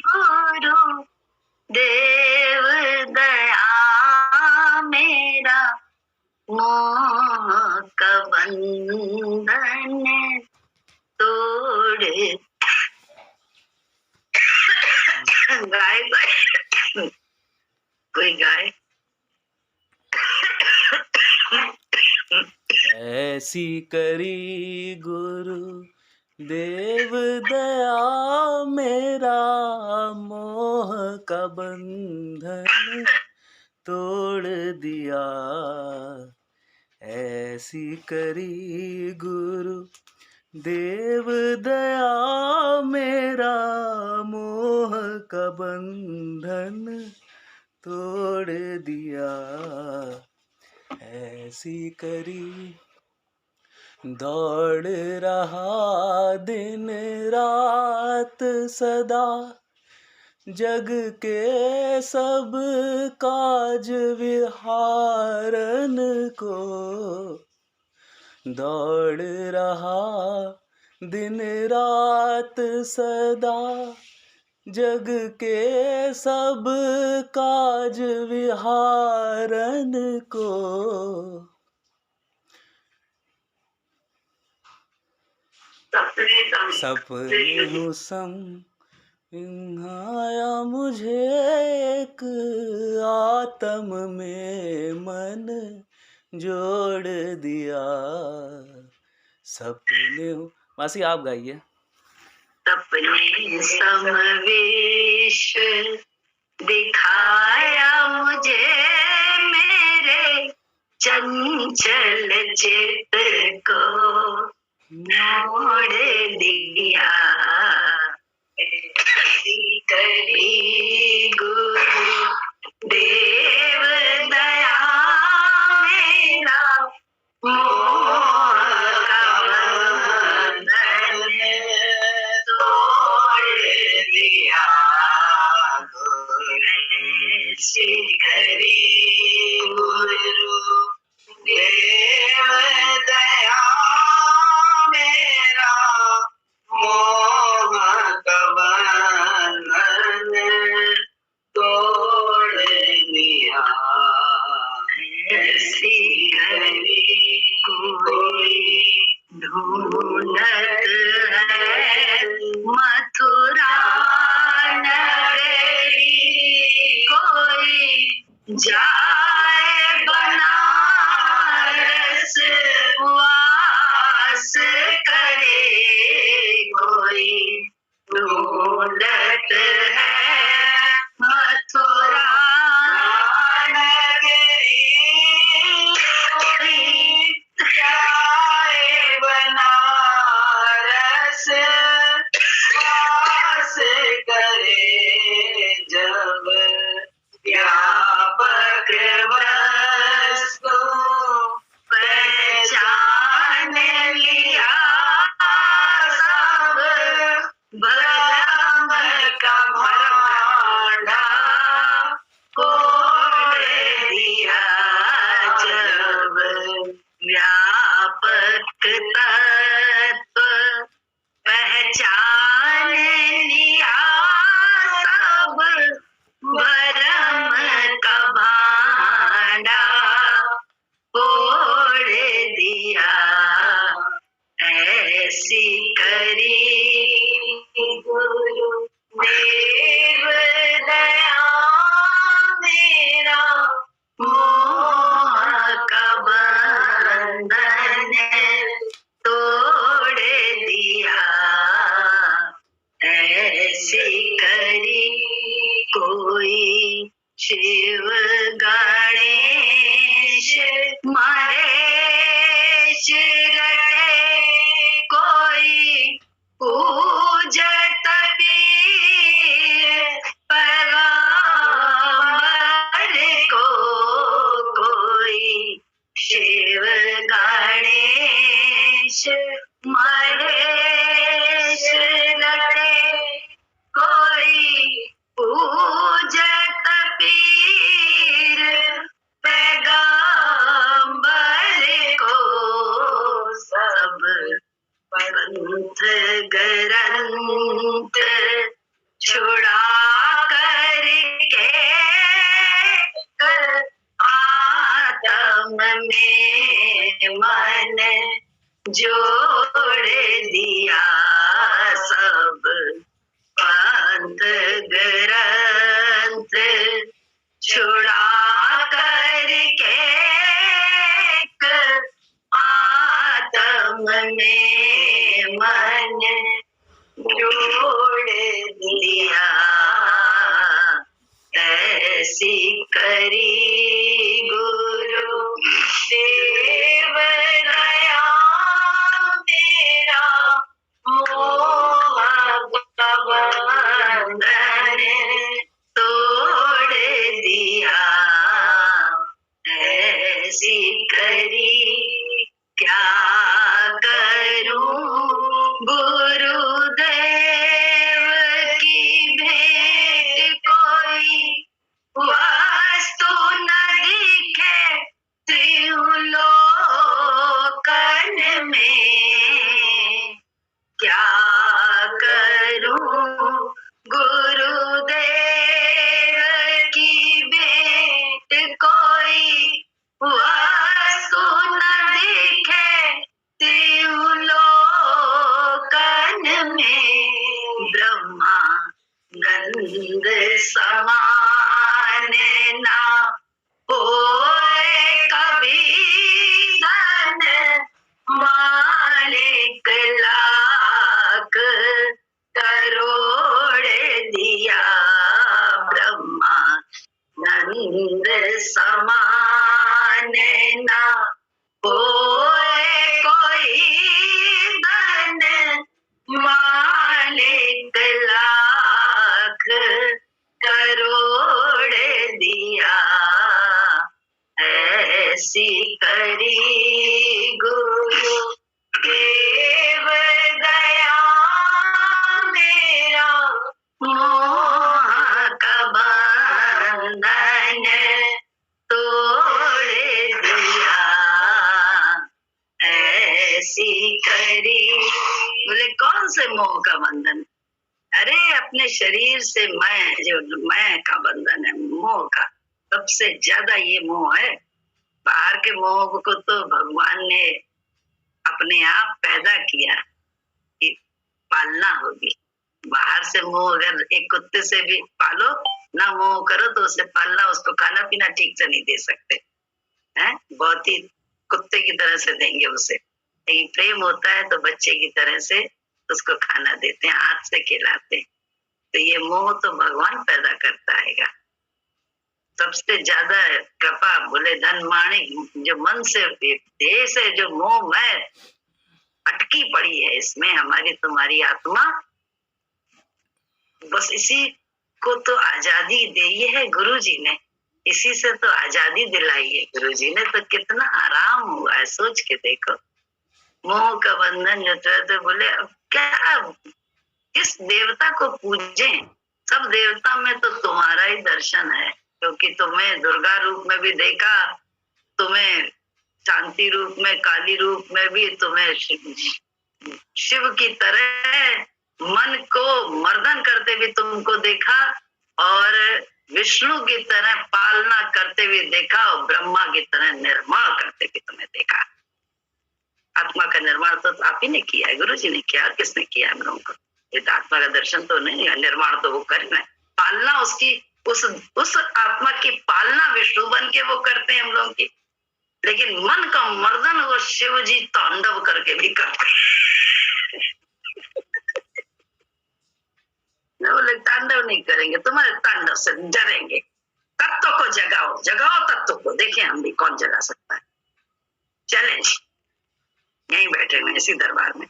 गुरु देव दया, मेरा मोह का बंधन तोड़। गाय कोई गाय। ऐसी करी गुरु देव दया, मेरा मोह का बंधन तोड़ दिया। ऐसी करी गुरु देव दया, मेरा मोह का बंधन तोड़ दिया। ऐसी करी दौड़ रहा दिन रात सदा, जग के सब काज विहारन को। दौड़ रहा दिन रात सदा जग के सब काज विहारन को, सपने हूँ आया मुझे एक आत्म में मन जोड़ दिया। सपने हूँ, मासी आप गाइए। सपने समवेश दिखाया मुझे मेरे चंचल चित्त को मोड़ दिया। ऐसी करी गुरु देव दया मेरा मोह का बंधन तोड़ दिया। ऐसी करी गुरु देव दया मेरा मोह का बंधन तोड़ दिया। ऐसी करी कोई ढूंढत है मथुरा नगरी, कोई जाए बनारस वास करे, कोई ढूंढत है मथुरा नगरी, कोई जाए बनारस वास करे। जब व्यापक वस्तु पहचान लिया, सब भरम का भांडा खोल दिया। जब व्यापक तत्व पहचान लिया, सब भरम का भांडा फोड़ दिया। ऐसी करी गुरु देव दया मेरा मोह का बंधन तोड़ दिया। ऐसी करी कोई शिव गणेश महेश रटे, कोई पूजत पीर पैगंबर को, कोई शिव गणेश महेश रटे, कोई पूजत पीर पैगंबर को, सब पंथ ग्रंथ छुड़ा करके आत्म में मन जोड़ दिया। सब पंथ ग्रंथ छुड़ा करके आत्म में मन जोड़ दिया। ऐसी करी गुरु देव दया मेरा मोह का बंधन तोड़ दिया। ऐसी करी क्या करूं गुरुदेव की भेंट, कोई वस्तु न दिखे त्रिलोकन में, नंद समान ना होए कभी धन मालिक लाख करोड़ दिया ब्रह्मा नंद समान ना होए कोई धन मालिक लाख करोड़ दिया ऐसी करी गुरु देव दया मेरा मोह का बंधन तोड़ दिया ऐसी करी। बोले कौन से मोह का बंधन? अरे अपने शरीर से मैं, जो मैं का बंधन है, मोह का सबसे ज्यादा ये मोह है। बाहर के मोह को तो भगवान ने अपने आप पैदा किया कि पालना होगी। बाहर से मोह अगर एक कुत्ते से भी पालो ना, मोह करो तो उसे पालना, उसको खाना पीना ठीक से नहीं दे सकते हैं, बहुत ही कुत्ते की तरह से देंगे उसे। लेकिन प्रेम होता है तो बच्चे की तरह से उसको खाना देते हैं, हाथ से खिलाते हैं। तो ये मोह तो भगवान पैदा करता है। सबसे ज्यादा कृपा बोले धन माणिक, जो मन से देह से जो मोह मैं अटकी पड़ी है, इसमें हमारी तुम्हारी आत्मा, बस इसी को तो आजादी दी है गुरु जी ने, इसी से तो आजादी दिलाई है गुरु जी ने। तो कितना आराम हुआ है, सोच के देखो। मोह का बंधन जो तो बोले अब क्या, किस देवता को पूजे? सब देवता में तो तुम्हारा ही दर्शन है, क्योंकि तुम्हें दुर्गा रूप में भी देखा, तुम्हें शांति रूप में, काली रूप में भी, तुम्हें शिव की तरह मन को मर्दन करते भी तुमको देखा, और विष्णु की तरह पालना करते हुए देखा, और ब्रह्मा की तरह निर्माण करते भी तुम्हें देखा। आत्मा का निर्माण तो आप ही ने किया है, गुरु जी ने किया। और किसने किया हम लोगों को? ये तो आत्मा का दर्शन तो नहीं है, निर्माण तो वो करना है, पालना उसकी, उस आत्मा की पालना विष्णु बन के वो करते हैं हम लोगों की। लेकिन मन का मर्दन वो शिव जी तांडव करके भी करते हैं। वो लोग तांडव नहीं करेंगे, तुम्हारे तांडव से डरेंगे। तत्व को जगाओ, जगाओ तत्व को, देखें हम भी कौन जगा सकता है। चैलेंज, यहीं बैठे हुए इसी दरबार में,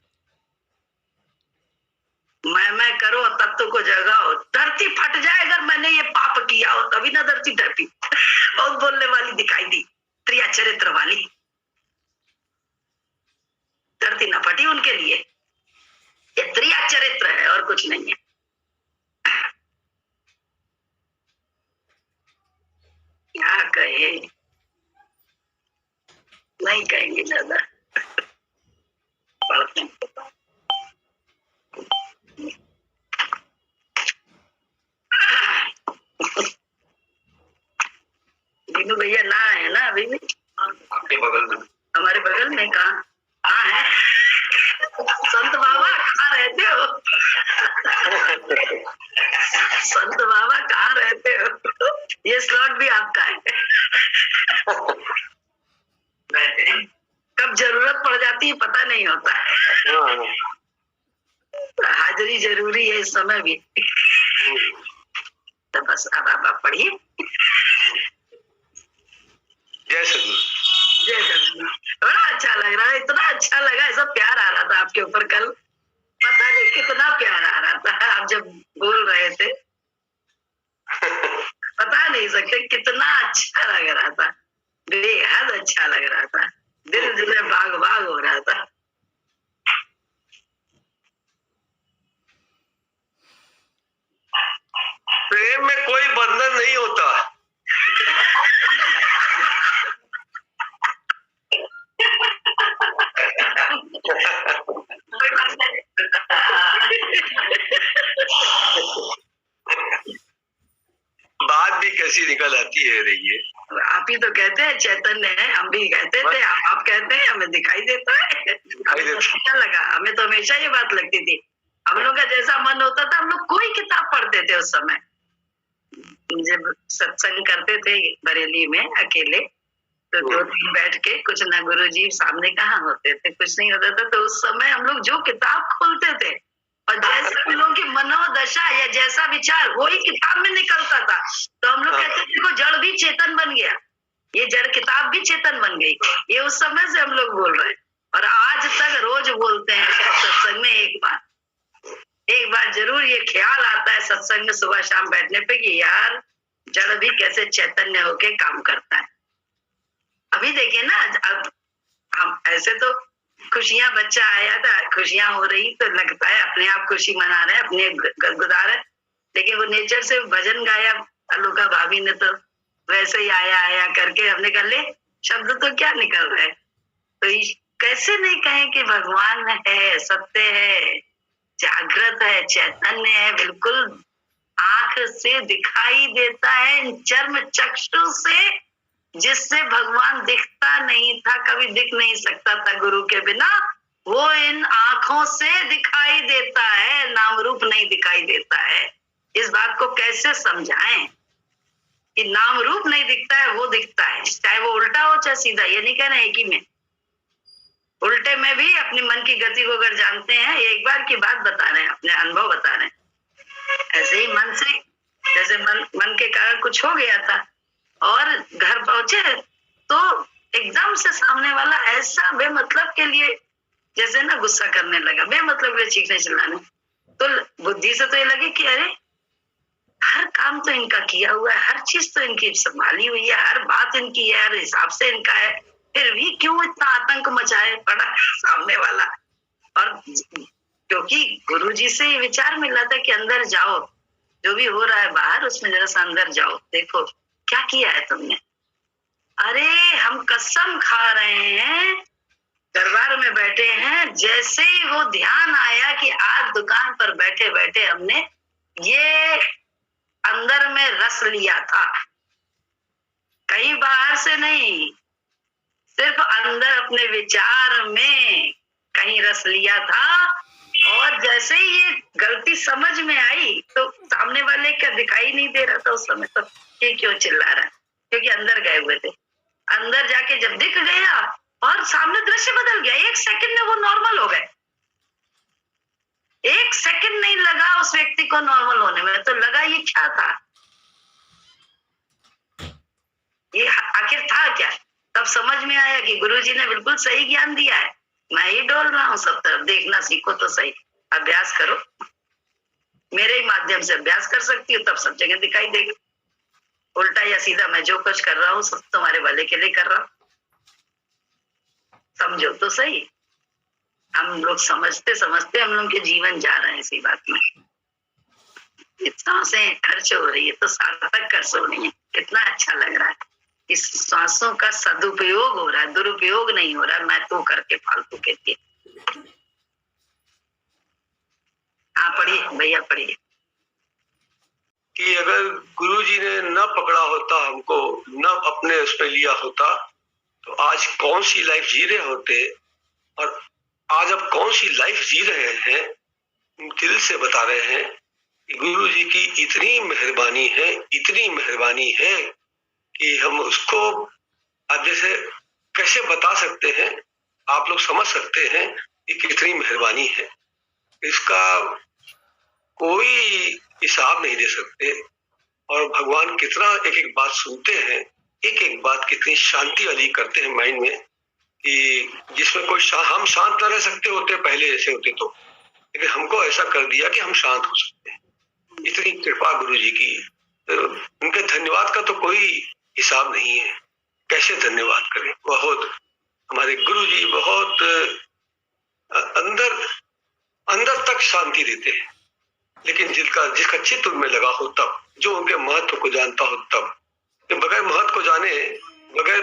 मैं करो, तत्व को जगाओ। धरती फट जाए अगर मैंने ये पाप किया हो, तभी ना धरती धरती बहुत बोलने वाली दिखाई दी, त्रिया चरित्र वाली। धरती ना फटी उनके लिए, ये त्रिया चरित्र है और कुछ नहीं है। क्या कहे, नहीं कहेंगे ज्यादा, पढ़ते हैं। बीनू भैया ना है ना अभी भी? आपके बगल में, हमारे बगल में। कहाँ है संत बाबा? कहाँ रहते हो संत बाबा? कहाँ रहते हो? ये स्लॉट भी आपका है। कब जरूरत पड़ जाती है पता नहीं होता है। हाजिरी जरूरी है इस समय भी। तो बस अब आप पढ़िए। जय सद्गुरु। जय सद्गुरु। बड़ा अच्छा लग रहा है, इतना अच्छा लगा, ऐसा प्यार आ रहा था आपके ऊपर कल, पता नहीं कितना प्यार आ रहा था आप जब बोल रहे थे। बता नहीं सकते कितना अच्छा लग रहा था, बेहद अच्छा लग रहा था, दिल में बाग बाग हो रहा था। प्रेम में कोई बंधन नहीं होता। बात भी कैसी निकल आती है रही है। आप ही तो कहते हैं चैतन्य है, हम भी कहते थे, आप कहते हैं, हमें दिखाई देता है। हमें तो अच्छा लगा, हमें तो हमेशा ये बात लगती थी हम लोग का जैसा मन होता था, हम लोग कोई किताब पढ़ते थे उस समय। जब सत्संग करते थे बरेली में अकेले, तो 2-3 बैठ के, कुछ ना गुरुजी सामने कहाँ होते थे, कुछ नहीं होता था, तो उस समय हम लोग जो किताब खोलते थे और जैसे हम लोग की मनोदशा या जैसा विचार वही किताब में निकलता था, तो हम लोग कहते थे देखो जड़ भी चेतन बन गया, ये जड़ किताब भी चेतन बन गई। ये उस समय से हम लोग बोल रहे हैं और आज तक रोज बोलते हैं सत्संग में। एक बार जरूर ये ख्याल आता है सत्संग में सुबह शाम बैठने पे कि यार जड़ भी कैसे चैतन्य होके काम करता है। अभी देखिए ना, अब हम ऐसे तो खुशियां, बच्चा आया था, खुशियां हो रही तो लगता है अपने आप खुशी मना रहे, अपने गदगदा रहे, लेकिन वो नेचर से भजन गाया अलूका भाभी ने, तो वैसे ही आया आया करके हमने कहा ले शब्द तो क्या निकल रहा है, तो कैसे नहीं कहें कि भगवान है, सत्य है, जागृत है, चैतन्य है, बिल्कुल आंख से दिखाई देता है, चर्म चक्षु से, जिससे भगवान दिखता नहीं था, कभी दिख नहीं सकता था गुरु के बिना, वो इन आंखों से दिखाई देता है, नाम रूप नहीं दिखाई देता है। इस बात को कैसे समझाएं कि नाम रूप नहीं दिखता है, वो दिखता है, चाहे वो उल्टा हो चाहे सीधा। ये नहीं कह रहे एक ही में, उल्टे में भी अपनी मन की गति को अगर जानते हैं, एक बार की बात बता रहे हैं, अपने अनुभव बता रहे हैं। ऐसे ही मन से, जैसे मन के कारण कुछ हो गया था और घर पहुंचे तो एकदम से सामने वाला ऐसा बेमतलब के लिए जैसे ना गुस्सा करने लगा, बेमतलब के चीखने चिल्लाने, तो बुद्धि से तो ये लगे कि अरे हर काम तो इनका किया हुआ है, हर चीज तो इनकी संभाली हुई है, हर बात इनकी है, हर हिसाब से इनका है, फिर भी क्यों इतना आतंक मचाए पड़ा सामने वाला। और क्योंकि गुरुजी से ये विचार मिला था कि अंदर जाओ, जो भी हो रहा है बाहर उसमें जरा सा अंदर जाओ, देखो क्या किया है तुमने। अरे हम कसम खा रहे हैं, दरबार में बैठे हैं, जैसे ही वो ध्यान आया कि आज दुकान पर बैठे बैठे हमने ये अंदर में रस लिया था, कहीं बाहर से नहीं, सिर्फ अंदर अपने विचार में कहीं रस लिया था। और जैसे ही ये गलती समझ में आई तो सामने वाले का दिखाई नहीं दे रहा था उस समय, तो ये क्यों चिल्ला रहा है, क्योंकि अंदर गए हुए थे। अंदर जाके जब दिख गया और सामने दृश्य बदल गया, 1 सेकंड में वो नॉर्मल हो गए। 1 सेकंड नहीं लगा उस व्यक्ति को नॉर्मल होने में, तो लगा ये क्या था, ये आखिर था क्या। तब समझ में आया कि गुरुजी ने बिल्कुल सही ज्ञान दिया है, मैं ही डोल रहा हूँ सब तरफ, देखना सीखो तो सही, अभ्यास करो, मेरे ही माध्यम से अभ्यास कर सकती हो, तब सब जगह दिखाई देगा। उल्टा या सीधा मैं जो कुछ कर रहा हूँ सब तुम्हारे भले के लिए कर रहा हूँ, समझो तो सही। हम लोग समझते समझते हम लोग के जीवन जा रहे हैं इसी बात में। सांसें खर्च हो रही है तो सार्थक खर्च हो रही है, कितना अच्छा लग रहा है। इस सांसों का सदुपयोग हो रहा है, दुरुपयोग नहीं हो रहा है, मैं तो करके फालतू के लिए। हाँ पढ़िए भैया पढ़िए। कि अगर गुरुजी ने न पकड़ा होता हमको, न अपने उस पे लिया होता, तो आज कौन सी लाइफ जी रहे होते, और आज अब कौन सी लाइफ जी रहे हैं। दिल से बता रहे हैं कि गुरुजी की इतनी मेहरबानी है, इतनी मेहरबानी है कि हम उसको अब जैसे कैसे बता सकते हैं, आप लोग समझ सकते हैं कि कितनी मेहरबानी है। इसका कोई हिसाब नहीं दे सकते। और भगवान कितना एक एक बात सुनते हैं, एक एक बात कितनी शांति वाली करते हैं माइंड में, कि जिसमें कोई हम शांत न रह सकते होते पहले ऐसे होते तो, लेकिन हमको ऐसा कर दिया कि हम शांत हो सकते हैं। इतनी कृपा गुरुजी की, तो उनके धन्यवाद का तो कोई हिसाब नहीं है, कैसे धन्यवाद करें। बहुत हमारे गुरुजी बहुत अंदर तक शांति देते हैं, लेकिन जिसका चित्त उनमें लगा हो तब, जो उनके महत्व को जानता हो तब। बगैर महत्व को जाने, बगैर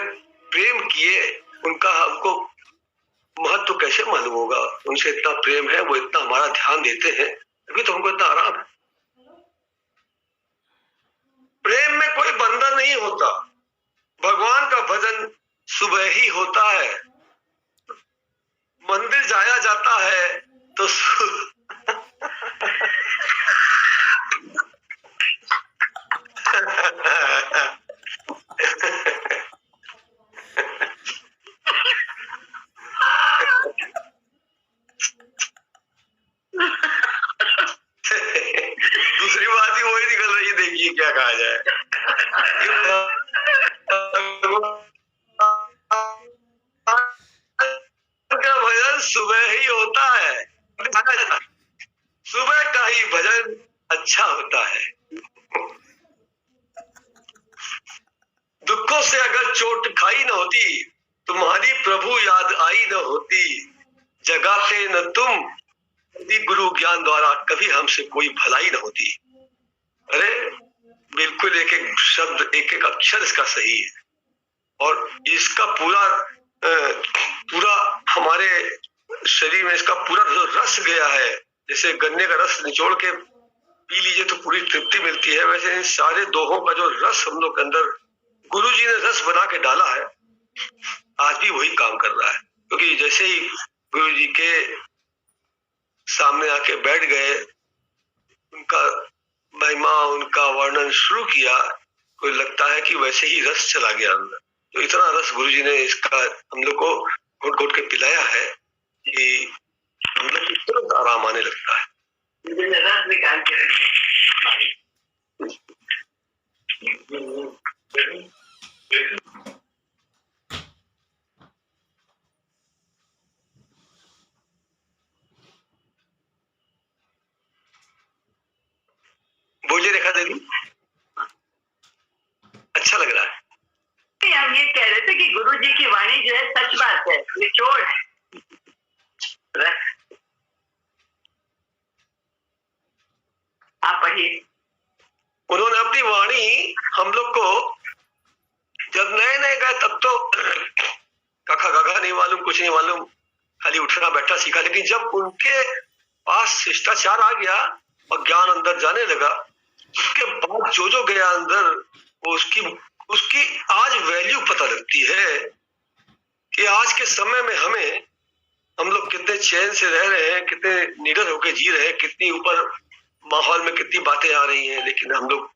प्रेम किए उनका हमको महत्व कैसे मालूम होगा। उनसे इतना प्रेम है, वो इतना हमारा ध्यान देते हैं, अभी तो हमको इतना आराम है। प्रेम में कोई बंधन नहीं होता। भगवान का भजन सुबह ही होता है, मंदिर जाया जाता है तो क्या कहा जाए। का भजन सुबह ही होता है, सुबह का ही भजन अच्छा होता है। दुखों से अगर चोट खाई न होती, तुम्हारी प्रभु याद आई न होती, जगाते न तुम गुरु ज्ञान द्वारा कभी हमसे कोई भलाई न होती। अरे बिल्कुल एक एक शब्द एक एक अक्षर इसका सही है, और इसका पूरा हमारे शरीर में इसका पूरा जो रस गया है, जैसे गन्ने का रस निचोड़ के पी लीजिए तो पूरी तृप्ति मिलती है, वैसे इन सारे दोहों का जो रस हम लोग के अंदर गुरु जी ने रस बना के डाला है, आज भी वही काम कर रहा है। क्योंकि जैसे ही गुरु जी के सामने आके बैठ गए, उनका महिमा उनका वर्णन शुरू किया, कोई लगता है कि वैसे ही रस चला गया अंदर। तो इतना रस गुरु जी ने इसका हम लोग को घोट घोट के पिलाया है कि हम लोग को तुरंत आराम आने लगता है। रस निकाल के बोलिए रेखा देवी, अच्छा लग रहा है। हम ये कह रहे थे कि गुरु जी की वाणी जो है सच बात है, निचोड़ है। आप पढ़िए। उन्होंने अपनी वाणी हम लोग को जब नए नए गए तब तो कखा गगा नहीं मालूम, कुछ नहीं मालूम, खाली उठना बैठना सीखा। लेकिन जब उनके पास शिष्टाचार आ गया और ज्ञान अंदर जाने लगा, उसके बाद जो जो गया अंदर, वो उसकी आज वैल्यू पता लगती है कि आज के समय में हम लोग कितने चैन से रह रहे हैं, कितने निडर होकर जी रहे हैं, कितनी ऊपर माहौल में कितनी बातें आ रही हैं, लेकिन हम लोग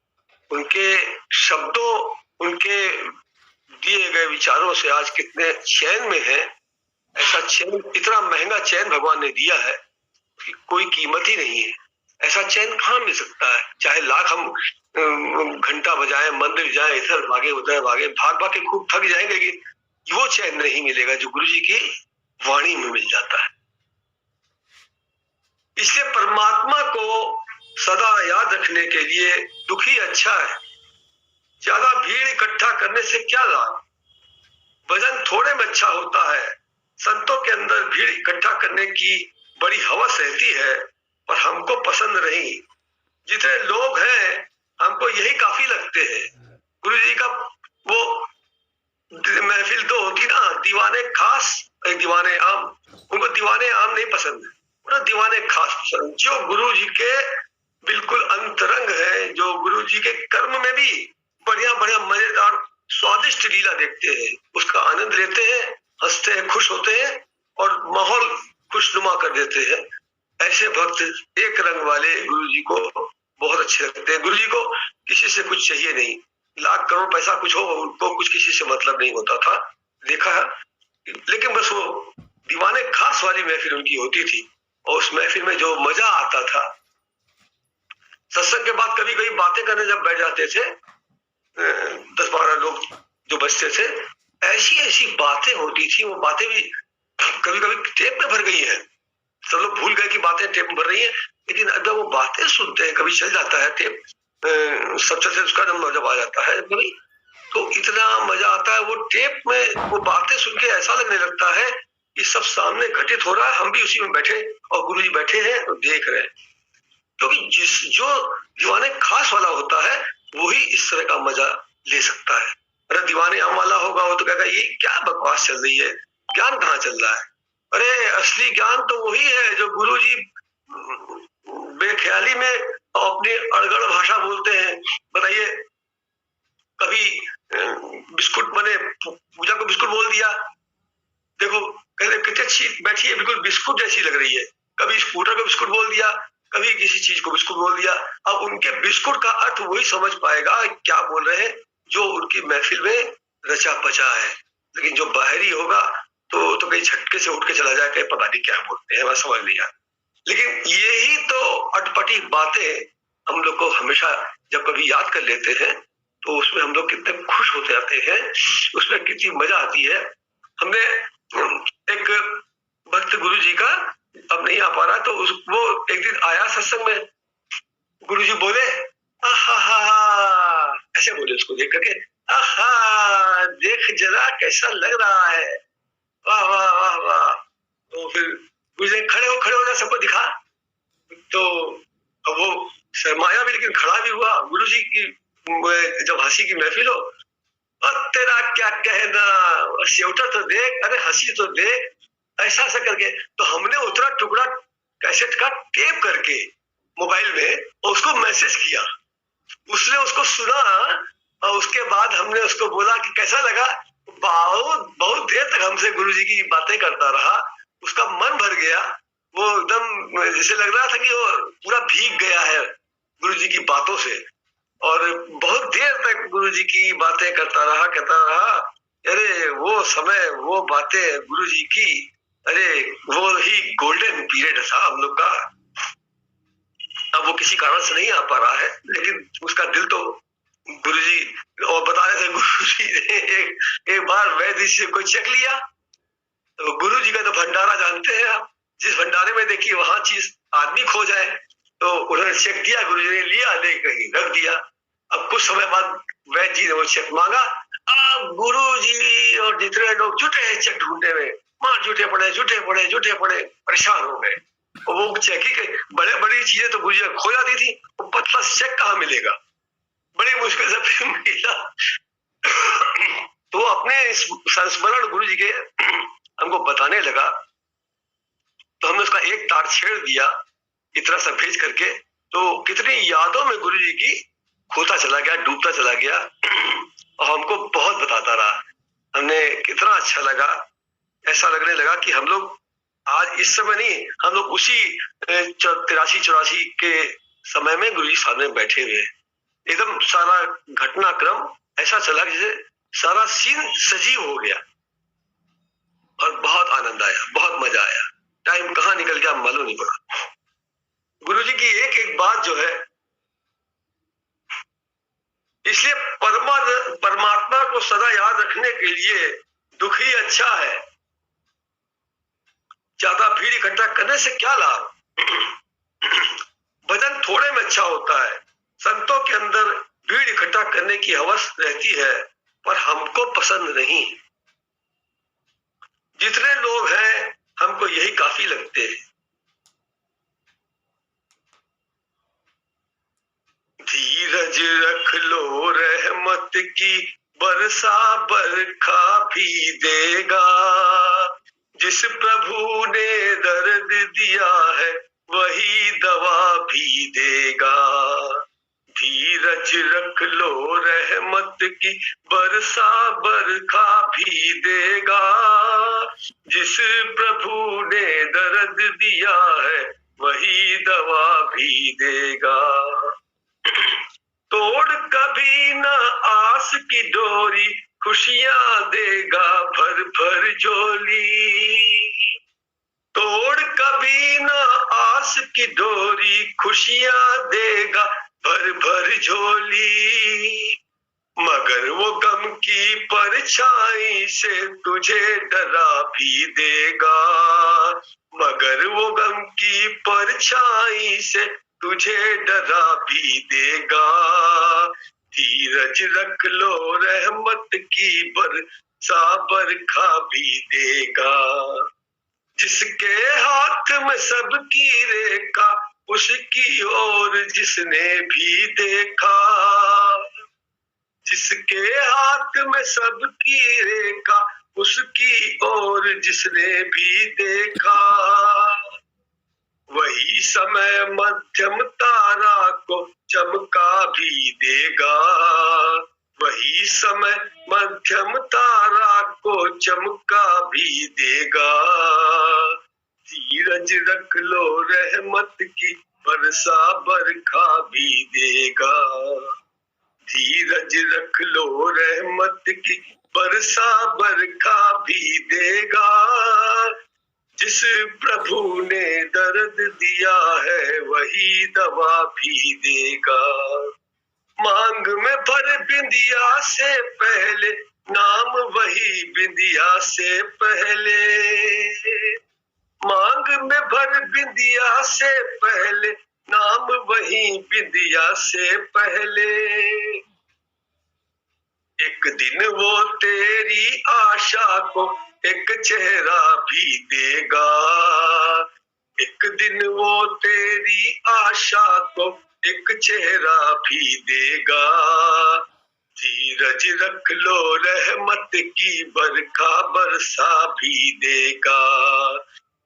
उनके शब्दों, उनके दिए गए विचारों से आज कितने चैन में हैं। ऐसा चैन, इतना महंगा चैन भगवान ने दिया है कि कोई कीमत ही नहीं है। ऐसा चैन कहाँ मिल सकता है? चाहे लाख हम घंटा बजाएं, मंदिर जाए, इधर भागे उधर भागे, भाग भाग के खूब थक जाएंगे, लेकिन वो चैन नहीं मिलेगा जो गुरु जी की वाणी में मिल जाता है। इसलिए परमात्मा को सदा याद रखने के लिए दुखी अच्छा है। ज्यादा भीड़ इकट्ठा करने से क्या लाभ? भजन थोड़े में अच्छा होता है। संतों के अंदर भीड़ इकट्ठा करने की बड़ी हवस रहती है, पर हमको पसंद नहीं। जितने लोग हैं हमको यही काफी लगते हैं। गुरु जी का वो महफिल तो होती ना, दीवाने खास एक दीवाने आम। उनको दीवाने आम नहीं पसंद, उन्हें दीवाने खास पसंद। जो गुरु जी के बिल्कुल अंतरंग है, जो गुरु जी के कर्म में भी बढ़िया बढ़िया मजेदार स्वादिष्ट लीला देखते हैं, उसका आनंद लेते हैं, हंसते हैं, खुश होते हैं और माहौल खुशनुमा कर देते हैं। ऐसे भक्त एक रंग वाले गुरु जी को बहुत अच्छे लगते हैं। गुरु जी को किसी से कुछ चाहिए नहीं, लाख करोड़ पैसा कुछ हो, उनको कुछ किसी से मतलब नहीं होता था, देखा है। लेकिन बस वो दीवाने खास वाली महफिल उनकी होती थी, और उस महफिल में जो मजा आता था, सत्संग के बाद कभी कभी बातें करने जब बैठ जाते थे, 10-12 लोग जो बचते थे, ऐसी ऐसी बातें होती थी। वो बातें भी कभी कभी टेप में भर गई है, सब लोग भूल गए कि बातें टेप में भर रही है, लेकिन जब वो बातें सुनते हैं, कभी चल जाता है टेप, सबसे उसका नंबर जब आ जाता है कभी, तो इतना मजा आता है। वो टेप में वो बातें सुन के ऐसा लगने लगता है कि सब सामने घटित हो रहा है, हम भी उसी में बैठे और गुरु जी बैठे हैं तो देख रहे हैं। क्योंकि जो दीवाने खास वाला होता है वही इस तरह का मजा ले सकता है। अरे दीवाने आम वाला होगा वो तो कहेगा ये क्या बकवास चल रही है, ज्ञान कहाँ चल रहा है। अरे असली ज्ञान तो वही है जो गुरु जी बेख्याली में अपनी अड़गड़ भाषा बोलते हैं। बताइए, कभी बिस्कुट बने, पूजा को बिस्कुट बोल दिया, देखो कहते कितनी अच्छी बैठी है, बिल्कुल बिस्कुट जैसी लग रही है। कभी स्कूटर को बिस्कुट बोल दिया, कभी किसी चीज को बिस्कुट बोल दिया। अब उनके बिस्कुट का अर्थ वही समझ पाएगा क्या बोल रहे हैं जो उनकी महफिल में रचा पचा है। लेकिन जो बाहरी होगा तो कहीं झटके से उठ के चला जाए, कहीं पता नहीं क्या बोलते हैं, मैं समझ लिया। लेकिन यही तो अटपटी बातें हम लोग को हमेशा जब कभी याद कर लेते हैं तो उसमें हम लोग कितने खुश होते जाते हैं, उसमें कितनी मजा आती है। हमने एक भक्त गुरु जी का, अब नहीं आ पा रहा, तो वो एक दिन आया सत्संग में, गुरु जी बोले आहा, ऐसे बोले उसको देख करके, आहा देख जरा कैसा लग रहा है, वाह वाह वाह वाह। तो फिर गुरु जी खड़े हो ना, सबको दिखा। तो अब वो शर्माया भी, लेकिन खड़ा भी हुआ। गुरु जी की जब हंसी की महफिल हो, तेरा क्या कहना, स्वेटर तो देख, अरे हंसी तो देख, ऐसा ऐसा करके। तो हमने उतना टुकड़ा कैसेट का टेप करके मोबाइल में उसको मैसेज किया, उसने उसको सुना और उसके बाद हमने उसको बोला कि कैसा लगा। बहुत देर तक हमसे गुरुजी की बातें करता रहा, उसका मन भर गया। वो एकदम जैसे लग रहा था कि वो पूरा भीग गया है गुरुजी की बातों से, और बहुत देर तक गुरुजी की बातें करता रहा। अरे वो समय, वो बातें गुरुजी की, अरे वो ही गोल्डन पीरियड था हम लोग का। अब वो किसी कारण से नहीं आ पा रहा है, लेकिन उसका दिल तो गुरुजी, और बता रहे थे गुरुजी ने एक बार वैद्य से कोई चेक लिया, तो गुरुजी का तो भंडारा जानते हैं आप, जिस भंडारे में देखिए वहां चीज आदमी खो जाए, तो उन्होंने चेक दिया, गुरुजी ने लिया, लेकर रख दिया। अब कुछ समय बाद वैद्य जी ने वो चेक मांगा। अब गुरुजी और जितने लोग जुटे हैं चेक ढूंढने में, मां जुटे पड़े, परेशान हो गए। वो चेक ही बड़ी चीजें तो गुरुजी खो जाती थी, वो पतला चेक कहाँ मिलेगा, बड़ी मुश्किल से फिर मिला। तो अपने संस्मरण गुरु जी के हमको बताने लगा, तो हमने उसका एक तार छेड़ दिया इतना सा भेज करके, तो कितनी यादों में गुरु जी की खोता चला गया, डूबता चला गया, और हमको बहुत बताता रहा। हमने कितना अच्छा लगा, ऐसा लगने लगा कि हम लोग आज इस समय नहीं, हम लोग उसी 83-84 के समय में गुरु जी सामने बैठे हुए हैं। एकदम सारा घटनाक्रम ऐसा चला जैसे सारा सीन सजीव हो गया, और बहुत आनंद आया, बहुत मजा आया। टाइम कहाँ निकल गया मालूम नहीं पड़ा। गुरुजी की एक एक बात जो है, इसलिए परमात्मा को सदा याद रखने के लिए दुख ही अच्छा है, ज्यादा भीड़ इकट्ठा करने से क्या लाभ। भजन थोड़े में अच्छा होता है। संतों के अंदर भीड़ इकट्ठा करने की हवस रहती है, पर हमको पसंद नहीं। जितने लोग हैं हमको यही काफी लगते हैं। धीरज रख लो, रहमत की बरसा बरखा भी देगा। जिस प्रभु ने दर्द दिया है वही दवा भी देगा। धीरज रख लो, रहमत की बरसा बरखा भी देगा। जिस प्रभु ने दर्द दिया है वही दवा भी देगा। तोड़ कभी न आस की डोरी, खुशियां देगा भर भर झोली। तोड़ कभी न आस की डोरी, खुशियां देगा भर भर झोली। मगर वो गम की परछाई से तुझे डरा भी देगा। मगर वो गम की परछाई से तुझे डरा भी देगा। धीरज रख लो, रहमत की बरसा बरखा भी देगा। जिसके हाथ में सबकी रेखा, उसकी ओर जिसने भी देखा। जिसके हाथ में सबकी रेखा, उसकी ओर जिसने भी देखा। वही समय मध्यम तारा को चमका भी देगा। वही समय मध्यम तारा को चमका भी देगा। धीरज रख लो, रहमत की बरसा बरखा भी देगा। धीरज रख लो, रहमत की बरसा बरखा भी देगा। जिस प्रभु ने दर्द दिया है वही दवा भी देगा। मांग में भर बिंदिया से पहले, नाम वही बिंदिया से पहले। मांग में भर बिंदिया से पहले, नाम वही बिंदिया से पहले। एक दिन वो तेरी आशा को एक चेहरा भी देगा। एक दिन वो तेरी आशा को एक चेहरा भी देगा। धीरज रख लो, रहमत की बरखा बरसा भी देगा।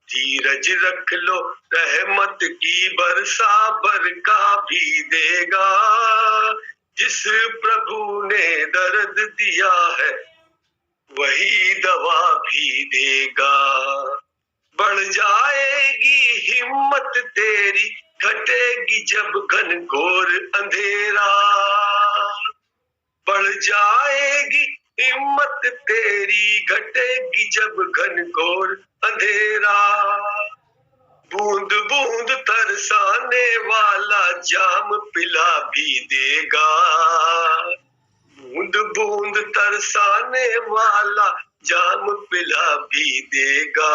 धीरज रख लो, रहमत की बरसा बरखा भी देगा। जिस प्रभु ने दर्द दिया है वही दवा भी देगा। बढ़ जाएगी हिम्मत तेरी, घटेगी जब घनघोर अंधेरा। बढ़ जाएगी हिम्मत तेरी, घटेगी जब घनघोर अंधेरा। बूंद बूंद तरसाने वाला जाम पिला भी देगा। बूंद बूंद तरसाने वाला जाम पिला भी देगा।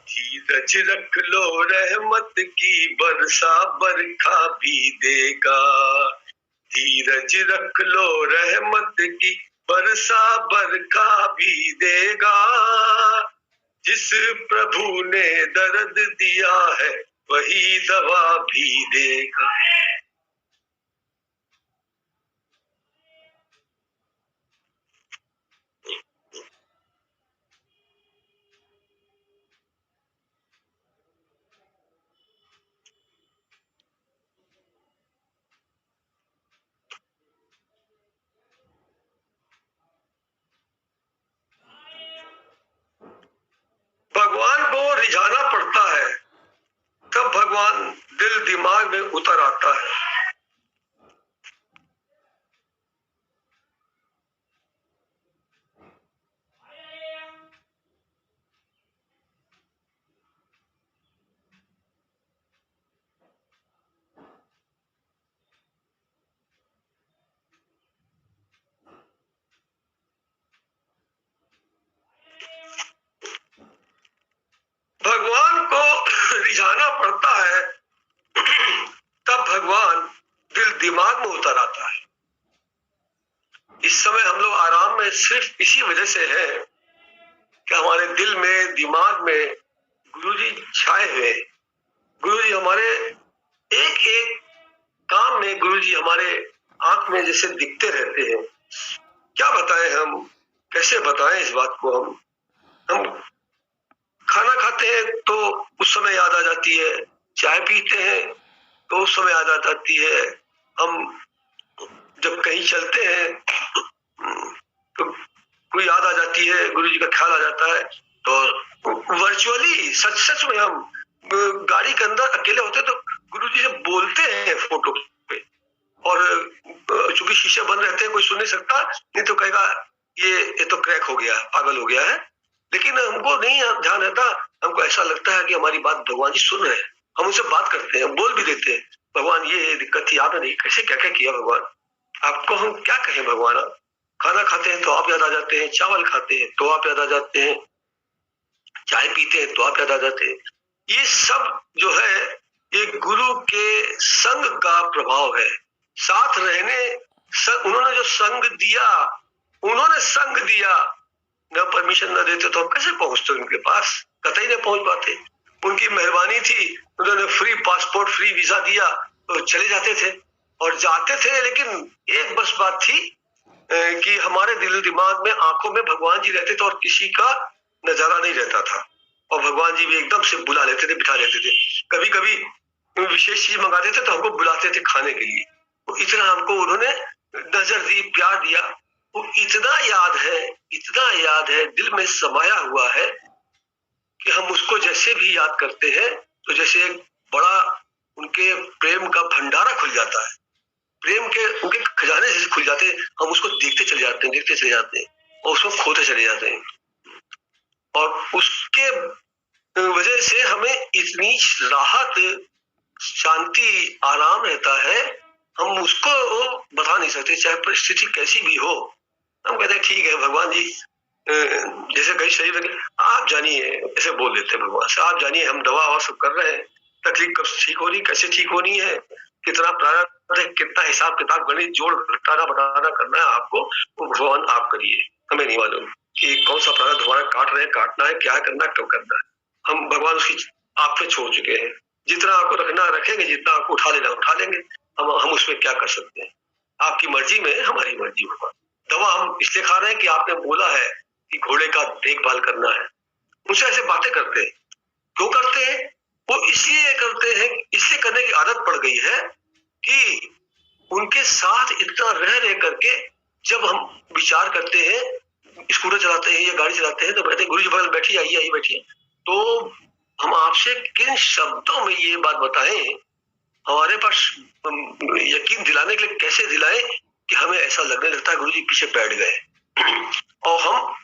धीरज रख लो, रहमत की बरसा बरखा भी देगा। धीरज रख लो, रहमत की बरसा बरखा भी देगा। जिस प्रभु ने दर्द दिया है वही दवा भी देगा। भगवान को रिझाना पड़ता है, तब भगवान दिल दिमाग में उतर आता है। भगवान को रिझाना पड़ता है, तब भगवान दिल दिमाग में उतर आता है। इस समय हम लोग आराम में सिर्फ इसी वजह से है कि हमारे दिल में दिमाग में गुरुजी छाए हुए। गुरुजी हमारे एक एक काम में, गुरुजी हमारे आंख में जैसे दिखते रहते हैं। क्या बताएं हम, कैसे बताएं इस बात को। हम खाना खाते हैं तो उस समय याद आ जाती है, चाय पीते हैं तो उस समय याद आ जाती है, हम जब कहीं चलते हैं तो कोई याद आ जाती है, गुरुजी का ख्याल आ जाता है। तो वर्चुअली सच में हम गाड़ी के अंदर अकेले होते तो गुरुजी से बोलते हैं फोटो पे, और चूंकि शीशे बंद रहते हैं कोई सुन नहीं सकता, नहीं तो कहेगा ये तो क्रैक हो गया, पागल हो गया है। लेकिन हमको नहीं ध्यान रहता, हमको ऐसा लगता है कि हमारी बात भगवान जी सुन रहे हैं। हम उनसे बात करते हैं, बोल भी देते हैं, भगवान ये दिक्कत थी, आपने नहीं कैसे क्या क्या किया भगवान, आपको हम क्या कहें भगवान। खाना खाते हैं तो आप याद आ जाते हैं, चावल खाते हैं तो आप याद आ जाते हैं, चाय पीते हैं तो आप याद आ जाते हैं। ये सब जो है ये गुरु के संग का प्रभाव है। साथ रहने, उन्होंने जो संग दिया, उन्होंने संग दिया, न परमिशन न देते तो हम कैसे पहुंचते उनके पास, कतई नहीं पहुंच पाते। उनकी मेहरबानी थी, उन्होंने फ्री पासपोर्ट फ्री वीजा दिया तो चले जाते थे और जाते थे। लेकिन एक बस बात थी कि हमारे दिल दिमाग में, आंखों में भगवान जी रहते थे और किसी का नजारा नहीं रहता था। और भगवान जी भी एकदम से बुला लेते थे, बिठा लेते थे। कभी कभी विशेष चीज मंगाते थे तो हमको बुलाते थे खाने के लिए। तो इतना हमको उन्होंने नजर दी, प्यार दिया। वो इतना याद है, दिल में समाया हुआ है कि हम उसको जैसे भी याद करते हैं तो जैसे एक बड़ा उनके प्रेम का भंडारा खुल जाता है, प्रेम के उनके खजाने जैसे खुल जाते हैं। हम उसको देखते चले जाते हैं और उसको खोते चले जाते हैं। और उसके वजह से हमें इतनी राहत, शांति, आराम रहता है। हम उसको बता नहीं सकते, चाहे परिस्थिति कैसी भी हो। हम कहते हैं ठीक है भगवान जी, जैसे कई शरीर में आप जानिए, ऐसे बोल देते हैं भगवान से, आप जानिए हम दवा और सब कर रहे हैं, तकलीफ कब ठीक होनी, कैसे ठीक होनी है, कितना प्रारब्ध है, कितना हिसाब किताब गणित जोड़ घटाना बढ़ाना करना है आपको, वो भगवान आप करिए, हमें नहीं मालूम कि कौन सा प्रारब्ध हमारा काट रहे हैं, काटना है, क्या करना है, कब करना है। हम भगवान उसकी आप पे छोड़ चुके हैं। जितना आपको रखना रखेंगे, जितना आपको उठा लेना उठा लेंगे, हम उसमें क्या कर सकते हैं। आपकी मर्जी में हमारी मर्जी होगा। दवा हम इसलिए खा रहे हैं कि आपने बोला है कि घोड़े का देखभाल करना है। उनसे ऐसे बातें करते हैं, क्यों करते हैं? वो इसलिए करते हैं, इसलिए करने की आदत पड़ गई है कि उनके साथ इतना रह करके जब हम विचार करते हैं, स्कूटर चलाते हैं या गाड़ी चलाते हैं, तो कहते हैं गुरु जी बगल बैठिए, आइए आइए बैठिए। तो हम आपसे किन शब्दों में ये बात बताएं, हमारे पास यकीन दिलाने के लिए कैसे दिलाएं कि हमें ऐसा लगने लगता है गुरु जी पीछे बैठ गए। और हम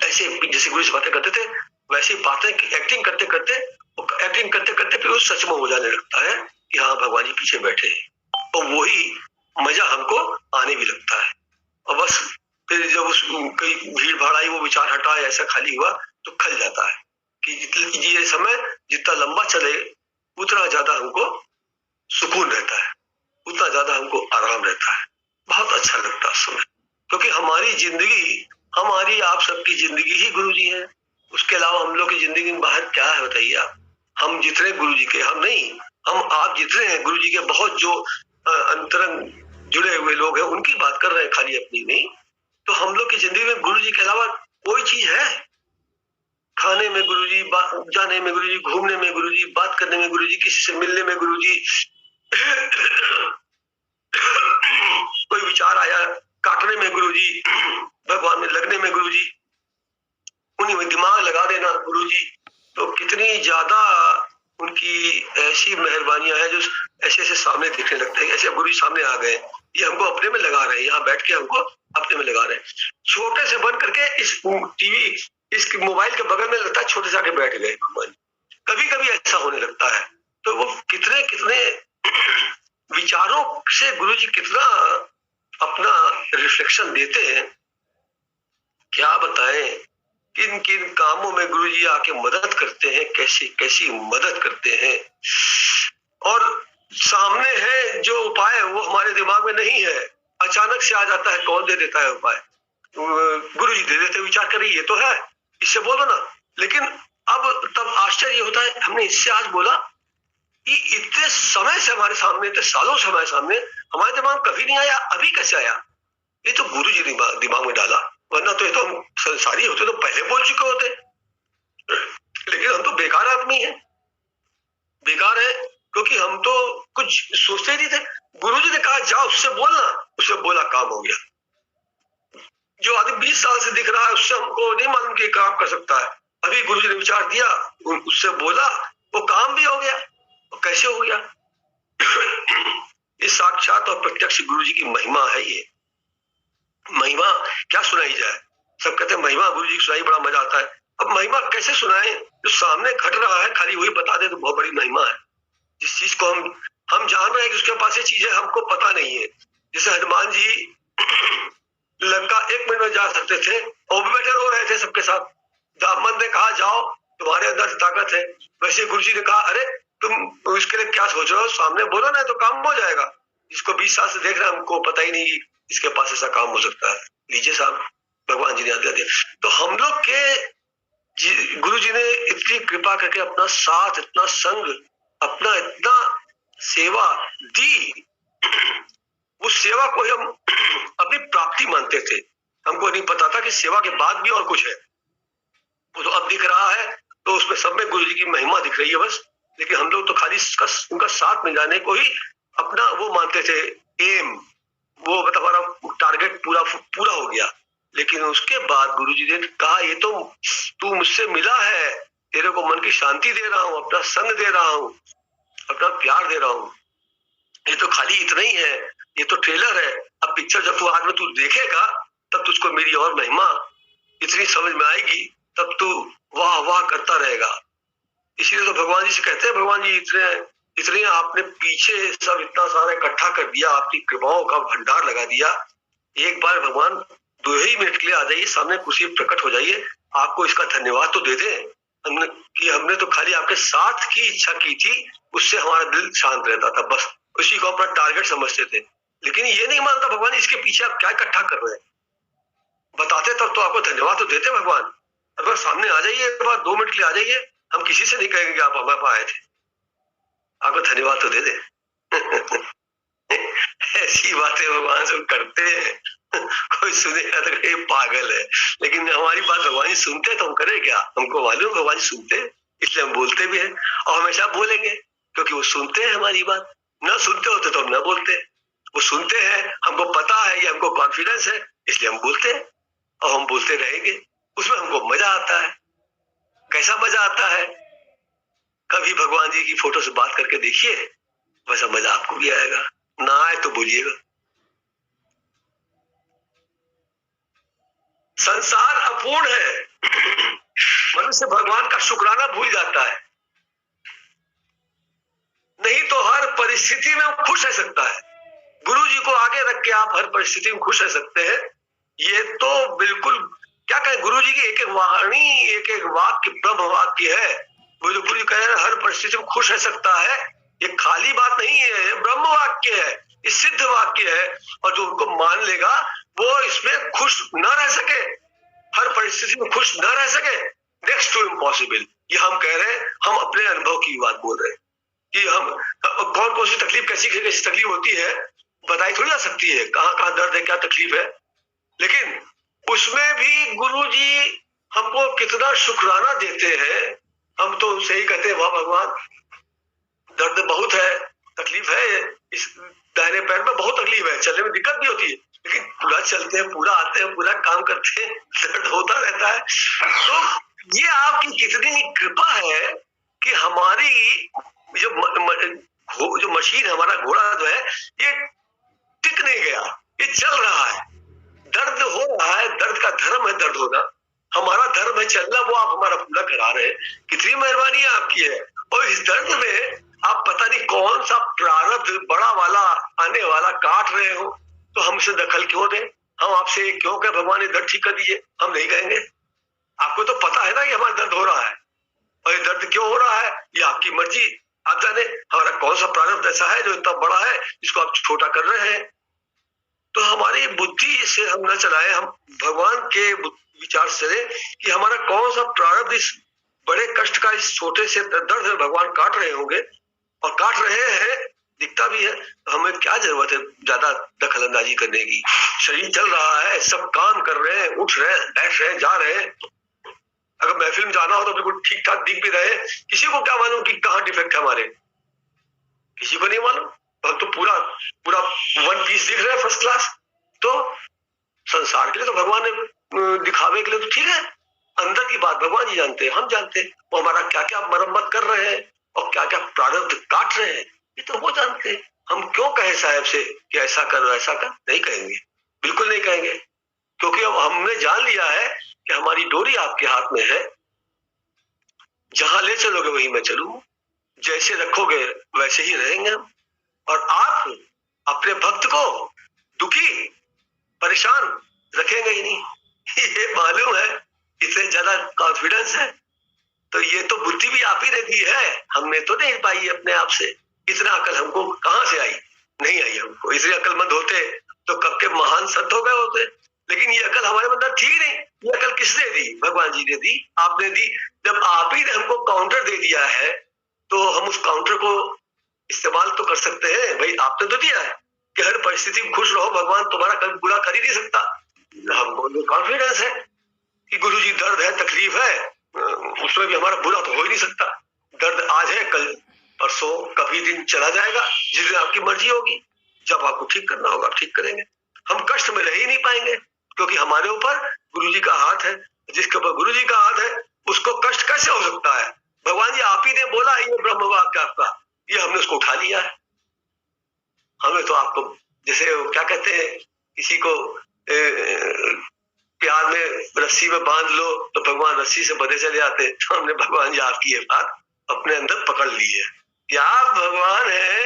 ऐसे जैसे गुरु जी बातें करते थे वैसी बातें एक्टिंग करते करते फिर वो सच में हो जाने लगता है कि हाँ भगवान जी पीछे बैठे हैं, और वही मजा हमको आने भी लगता है। और बस फिर जब उस कई भीड़ भाड़ आई, वो विचार हटा, ऐसा खाली हुआ, तो खल जाता है कि ये समय जितना लंबा चले उतना ज्यादा हमको सुकून रहता है, उतना ज्यादा हमको आराम रहता है, बहुत अच्छा लगता है समय। क्योंकि हमारी जिंदगी, हमारी आप सबकी जिंदगी ही गुरु जी है। उसके अलावा हम लोग की जिंदगी में बाहर क्या है बताइए आप? हम जितने गुरु जी के, हम नहीं, हम आप जितने हैं गुरु जी के बहुत जो अंतरंग जुड़े हुए लोग हैं उनकी बात कर रहे हैं, खाली अपनी नहीं। तो हम लोग की जिंदगी में गुरु जी के अलावा कोई चीज है? खाने में गुरु जी, जाने में गुरु जी, घूमने में गुरु जी, बात करने में गुरु जी, किसी से मिलने में गुरु जी, कोई विचार आया काटने में गुरु जी, भगवान में लगने में गुरु जी, उन्हीं में दिमाग लगा देना गुरु जी। तो कितनी ज्यादा उनकी ऐसी मेहरबानियां हैं जो ऐसे ऐसे सामने दिखने लगते हैं। ऐसे गुरु जी सामने आ गए, ये हमको अपने में लगा रहे हैं, यहाँ बैठ के हमको अपने में लगा रहे हैं। छोटे से बन करके इस टीवी, इस मोबाइल के बगल में लगता है छोटे से आके बैठ गए भगवान। कभी कभी ऐसा होने लगता है। तो वो कितने कितने विचारों से गुरु जी कितना अपना रिफ्लेक्शन देते हैं, क्या बताएं। किन किन कामों में गुरु जी आके मदद करते हैं, कैसी कैसी मदद करते हैं। और सामने है जो उपाय, वो हमारे दिमाग में नहीं है, अचानक से आ जाता है। कौन दे देता है उपाय? गुरु जी दे देते, विचार करिए, ये तो है, इससे बोलो ना। लेकिन अब तब आश्चर्य होता है, हमने इससे आज बोला कि इतने समय से हमारे सामने, इतने सालों से हमारे सामने, हमारे दिमाग कभी नहीं आया, अभी कैसे आया? ये तो गुरु जी दिमाग में डाला, वरना तो ये तो हम संसारी होते तो पहले बोल चुके होते। लेकिन हम तो बेकार आदमी हैं, बेकार है, क्योंकि हम तो कुछ सोचते ही नहीं थे। गुरु जी ने कहा जाओ उससे बोलना, उससे बोला, काम हो गया। जो आदमी 20 साल से दिख रहा है उससे हमको नहीं मालूम कि काम कर सकता है। अभी गुरु जी ने विचार दिया, उससे बोला, वो काम भी हो गया। और कैसे हो गया? ये साक्षात और प्रत्यक्ष गुरु जी की महिमा है। ये महिमा क्या सुनाई जाए? सब कहते हैं महिमा गुरु जी की सुनाई बड़ा मजा आता है। अब महिमा कैसे सुनाए? जो सामने घट रहा है खाली वही बता दे तो बहुत बड़ी महिमा है। जिस चीज को हम जान रहे हैं कि उसके पास ये चीज है, हमको पता नहीं है। जैसे हनुमान जी लंका 1 मिनट में जा सकते थे और भी बैठे रो रहे थे सबके साथ। दामन ने कहा जाओ, तुम्हारे अंदर ताकत है। वैसे गुरु जी ने कहा अरे तुम इसके लिए क्या सोच रहे हो, सामने बोलो ना तो काम हो जाएगा। इसको 20 साल से देख रहे हैं, हमको पता ही नहीं इसके पास ऐसा काम हो सकता है। लीजिए साहब, भगवान जी ने आज्ञा दी। तो हम लोग के गुरु जी ने इतनी कृपा करके अपना साथ, इतना संग, अपना इतना सेवा दी। उस सेवा को हम अपनी प्राप्ति मानते थे, हमको नहीं पता था कि सेवा के बाद भी और कुछ है। वो तो अब दिख रहा है, तो उसमें सब में गुरु जी की महिमा दिख रही है बस। लेकिन हम लोग तो खाली उनका साथ में जाने को ही अपना वो मानते थे, एम, वो मतलब हमारा टारगेट पूरा हो गया। लेकिन उसके बाद गुरु जी ने कहा ये तो तू मुझसे मिला है, तेरे को मन की शांति दे रहा हूँ, अपना संग दे रहा हूँ, अपना प्यार दे रहा हूँ। ये तो खाली इतना ही है, ये तो ट्रेलर है। अब पिक्चर जब तू आज में तू देखेगा तब तुझको मेरी और महिमा इतनी समझ में आएगी, तब तू वाह वाह करता रहेगा। इसीलिए तो भगवान जी से कहते हैं, भगवान जी इतने इसलिए आपने पीछे सब इतना सारा इकट्ठा कर दिया, आपकी कृपाओं का भंडार लगा दिया। एक बार भगवान 2 ही मिनट के लिए आ जाइए सामने, कुर्सी प्रकट हो जाइए, आपको इसका धन्यवाद तो दे दें हमने तो खाली आपके साथ की इच्छा की थी, उससे हमारा दिल शांत रहता था, बस उसी को अपना टारगेट समझते थे। लेकिन ये नहीं मानता भगवान इसके पीछे आप क्या इकट्ठा कर रहे हैं, बताते तब तो आपको धन्यवाद तो देते भगवान। अगर सामने आ जाइए, एक बार 2 मिनट के लिए आ जाइए, हम किसी से नहीं कहेंगे कि आप हमारे पास आए थे, आपको धन्यवाद तो दे दे। ऐसी बातें भगवान सब करते हैं, कोई सुनेगा तो ये पागल है, लेकिन हमारी बात भगवान जी सुनते तो हम करें क्या, हमको मालूम भगवान जी सुनते, इसलिए हम बोलते भी हैं और हमेशा बोलेंगे, क्योंकि वो सुनते हैं हमारी बात। न सुनते होते तो हम न बोलते, वो सुनते हैं, हमको पता है, ये हमको कॉन्फिडेंस है, इसलिए हम बोलते हैं और हम बोलते रहेंगे। उसमें हमको मजा आता है। कैसा मजा आता है? कभी भगवान जी की फोटो से बात करके देखिए, वैसा मजा आपको भी आएगा। ना आए तो बोलिएगा। संसार अपूर्ण है, मनुष्य भगवान का शुक्राना भूल जाता है, नहीं तो हर परिस्थिति में वो खुश रह सकता है। गुरु जी को आगे रख के आप हर परिस्थिति में खुश रह सकते हैं, ये तो बिल्कुल क्या कहें, गुरु जी की एक एक वाणी, एक एक वाक्य ब्रह्म वाक्य है। गुरु जी कह रहे हैं हर परिस्थिति में खुश रह सकता है, ये खाली बात नहीं है, ये ब्रह्म वाक्य है, ये सिद्ध वाक्य है। और जो उनको मान लेगा वो इसमें खुश न रह सके, हर परिस्थिति में खुश न रह सके, नेक्स्ट टू इम्पॉसिबल। ये हम कह रहे हैं, हम अपने अनुभव की बात बोल रहे हैं कि हम कौन कौन सी तकलीफ, कैसी कैसी तकलीफ होती है बताई थोड़ी जा सकती है, कहाँ कहाँ दर्द है, क्या तकलीफ है, लेकिन उसमें भी गुरु जी हमको कितना शुक्राना देते हैं। हम तो उनसे ही कहते हैं, वाह भगवान, दर्द बहुत है, तकलीफ है, इस दाहिने पैर में बहुत तकलीफ है, चलने में दिक्कत भी होती है, लेकिन पूरा चलते हैं, पूरा आते हैं, पूरा काम करते हैं, दर्द होता रहता है। तो ये आपकी कितनी कृपा है कि हमारी जो मशीन, हमारा घोड़ा जो है, ये टिक नहीं गया, ये चल रहा है, दर्द हो रहा है, दर्द का धर्म है दर्द होना, हमारा धर्म है चलना, वो आप हमारा पूरा करा रहे हैं, कितनी मेहरबानी आपकी है। और इस दर्द में आप पता नहीं कौन सा प्रारब्ध बड़ा वाला आने वाला काट रहे हो, तो हमसे दखल क्यों दें, हम आपसे क्यों कहें भगवान ये दर्द ठीक कर दीजिए, हम नहीं कहेंगे। आपको तो पता है ना कि हमारा दर्द हो रहा है, और ये दर्द क्यों हो रहा है, ये आपकी मर्जी, आप जाने हमारा कौन सा प्रारब्ध ऐसा है जो इतना बड़ा है जिसको आप छोटा कर रहे हैं। तो हमारी बुद्धि से हम न चलाए, हम भगवान के विचार से कि हमारा कौन सा प्रारब्ध इस बड़े कष्ट का, इस छोटे से दर्द में भगवान काट रहे होंगे, और काट रहे हैं, दिखता भी है, तो हमें क्या जरूरत है ज्यादा दखल अंदाजी करने की। शरीर चल रहा है, सब काम कर रहे हैं, उठ रहे हैं, बैठ रहे हैं, जा रहे हैं, अगर महफिल में जाना हो तो बिल्कुल ठीक ठाक दिख भी रहे, किसी को क्या मालूम कि कहाँ डिफेक्ट है हमारे, किसी को नहीं मालूम, हम तो पूरा पूरा वन पीस दिख रहे हैं, फर्स्ट क्लास। तो संसार के लिए तो भगवान ने दिखावे के लिए तो ठीक है, अंदर की बात भगवान जी जानते हैं, हम जानते हैं, वो हमारा क्या क्या मरम्मत कर रहे हैं और क्या क्या प्रारब्ध काट रहे हैं, ये तो वो जानते हैं। हम क्यों कहें साहब से कि ऐसा कर ऐसा कर, नहीं कहेंगे, बिल्कुल नहीं कहेंगे, क्योंकि अब हमने जान लिया है कि हमारी डोरी आपके हाथ में है, जहां ले चलोगे वहीं मैं चलूं, जैसे रखोगे वैसे ही रहेंगे हम। और आप अपने भक्त को दुखी परेशान रखेंगे ही नहीं, ये मालूम है, इतने ज्यादा कॉन्फिडेंस है। तो ये तो बुद्धि भी आप ही ने दी है, हमने तो नहीं पाई अपने आप से। इतना अकल हमको कहाँ से आई, नहीं आई हमको। इसलिए अकलमंद होते तो कब के महान संत हो गए होते, लेकिन ये अकल हमारे अंदर थी नहीं। ये अकल किसने दी? भगवान जी ने दी, आपने दी। जब आप ही ने हमको काउंटर दे दिया है तो हम उस काउंटर को इस्तेमाल तो कर सकते हैं। भाई आपने तो दिया है कि हर परिस्थिति में खुश रहो, भगवान तुम्हारा कभी बुरा कर ही नहीं सकता। हमको कॉन्फिडेंस है कि गुरु जी दर्द है, तकलीफ है, उसमें भी हमारा बुरा तो हो ही नहीं सकता। दर्द आज है, कल परसों कभी दिन चला जाएगा, जिस दिन आपकी मर्जी होगी, जब आपको ठीक करना होगा आप ठीक करेंगे। हम कष्ट में रह ही नहीं पाएंगे क्योंकि हमारे ऊपर गुरु जी का हाथ है। जिसके ऊपर गुरु जी का हाथ है उसको कष्ट कैसे हो सकता है? भगवान जी आप ही ने बोला ये ब्रह्म वाक्य आपका, ये हमने उसको उठा लिया है। हमें तो आपको जैसे क्या कहते हैं, किसी को प्यार में रस्सी में बांध लो तो भगवान रस्सी से बंधे चले आते, तो हमने भगवान जी आपकी ये बात अपने अंदर पकड़ ली है कि आप भगवान हैं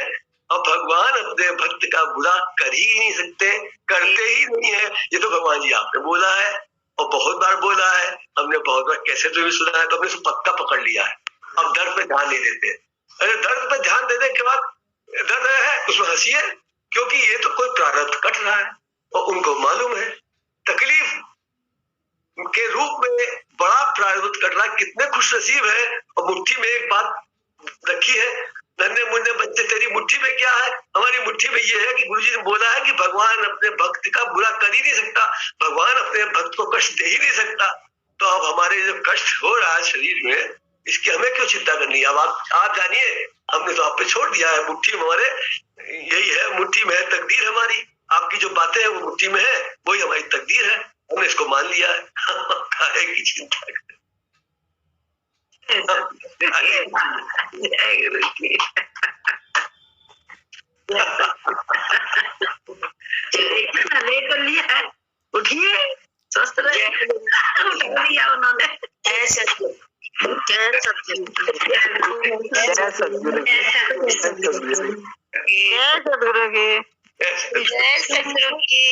और भगवान अपने भक्त का बुरा कर ही नहीं सकते, करते ही नहीं है। ये तो भगवान जी आपने बोला है और बहुत बार बोला है, हमने बहुत बार कैसे तो भी सुना है, तो हमने पक्का पकड़ लिया है। अब दर्द पे ध्यान नहीं देते। अरे दर्द पे ध्यान देने के बाद दर्द है उसमें हंसी है, क्योंकि ये तो कोई प्रारब्ध कट रहा है और उनको मालूम है तकलीफ के रूप में बड़ा प्रारब्ध कट रहा है। कितने खुश नसीब है। और मुट्ठी में एक बात रखी है, नन्हे मुन्ने बच्चे तेरी मुट्ठी में क्या है, हमारी मुट्ठी में ये है कि गुरुजी ने बोला है कि भगवान अपने भक्त का बुरा कर ही नहीं सकता, भगवान अपने भक्त को कष्ट दे ही नहीं सकता। तो अब हमारे जो कष्ट हो रहा है शरीर में, इसकी हमें क्यों चिंता करनी है। अब आप जानिए, हमने तो आप पे छोड़ दिया है। मुट्ठी में हमारे यही है, मुट्ठी में है तकदीर हमारी। आपकी जो बातें हैं वो मुट्ठी में है, वही हमारी तकदीर है, हमने इसको मान लिया है। काहे की चिंता करें। जय गुरु की। ले तो लिया है, उठिए, स्वस्थ रहिए। उठा लिया उन्होंने। जय सतगुरु, जय सतगुरु, जय सतगुरु की। जय सतगुरु की, जय सतगुरु की।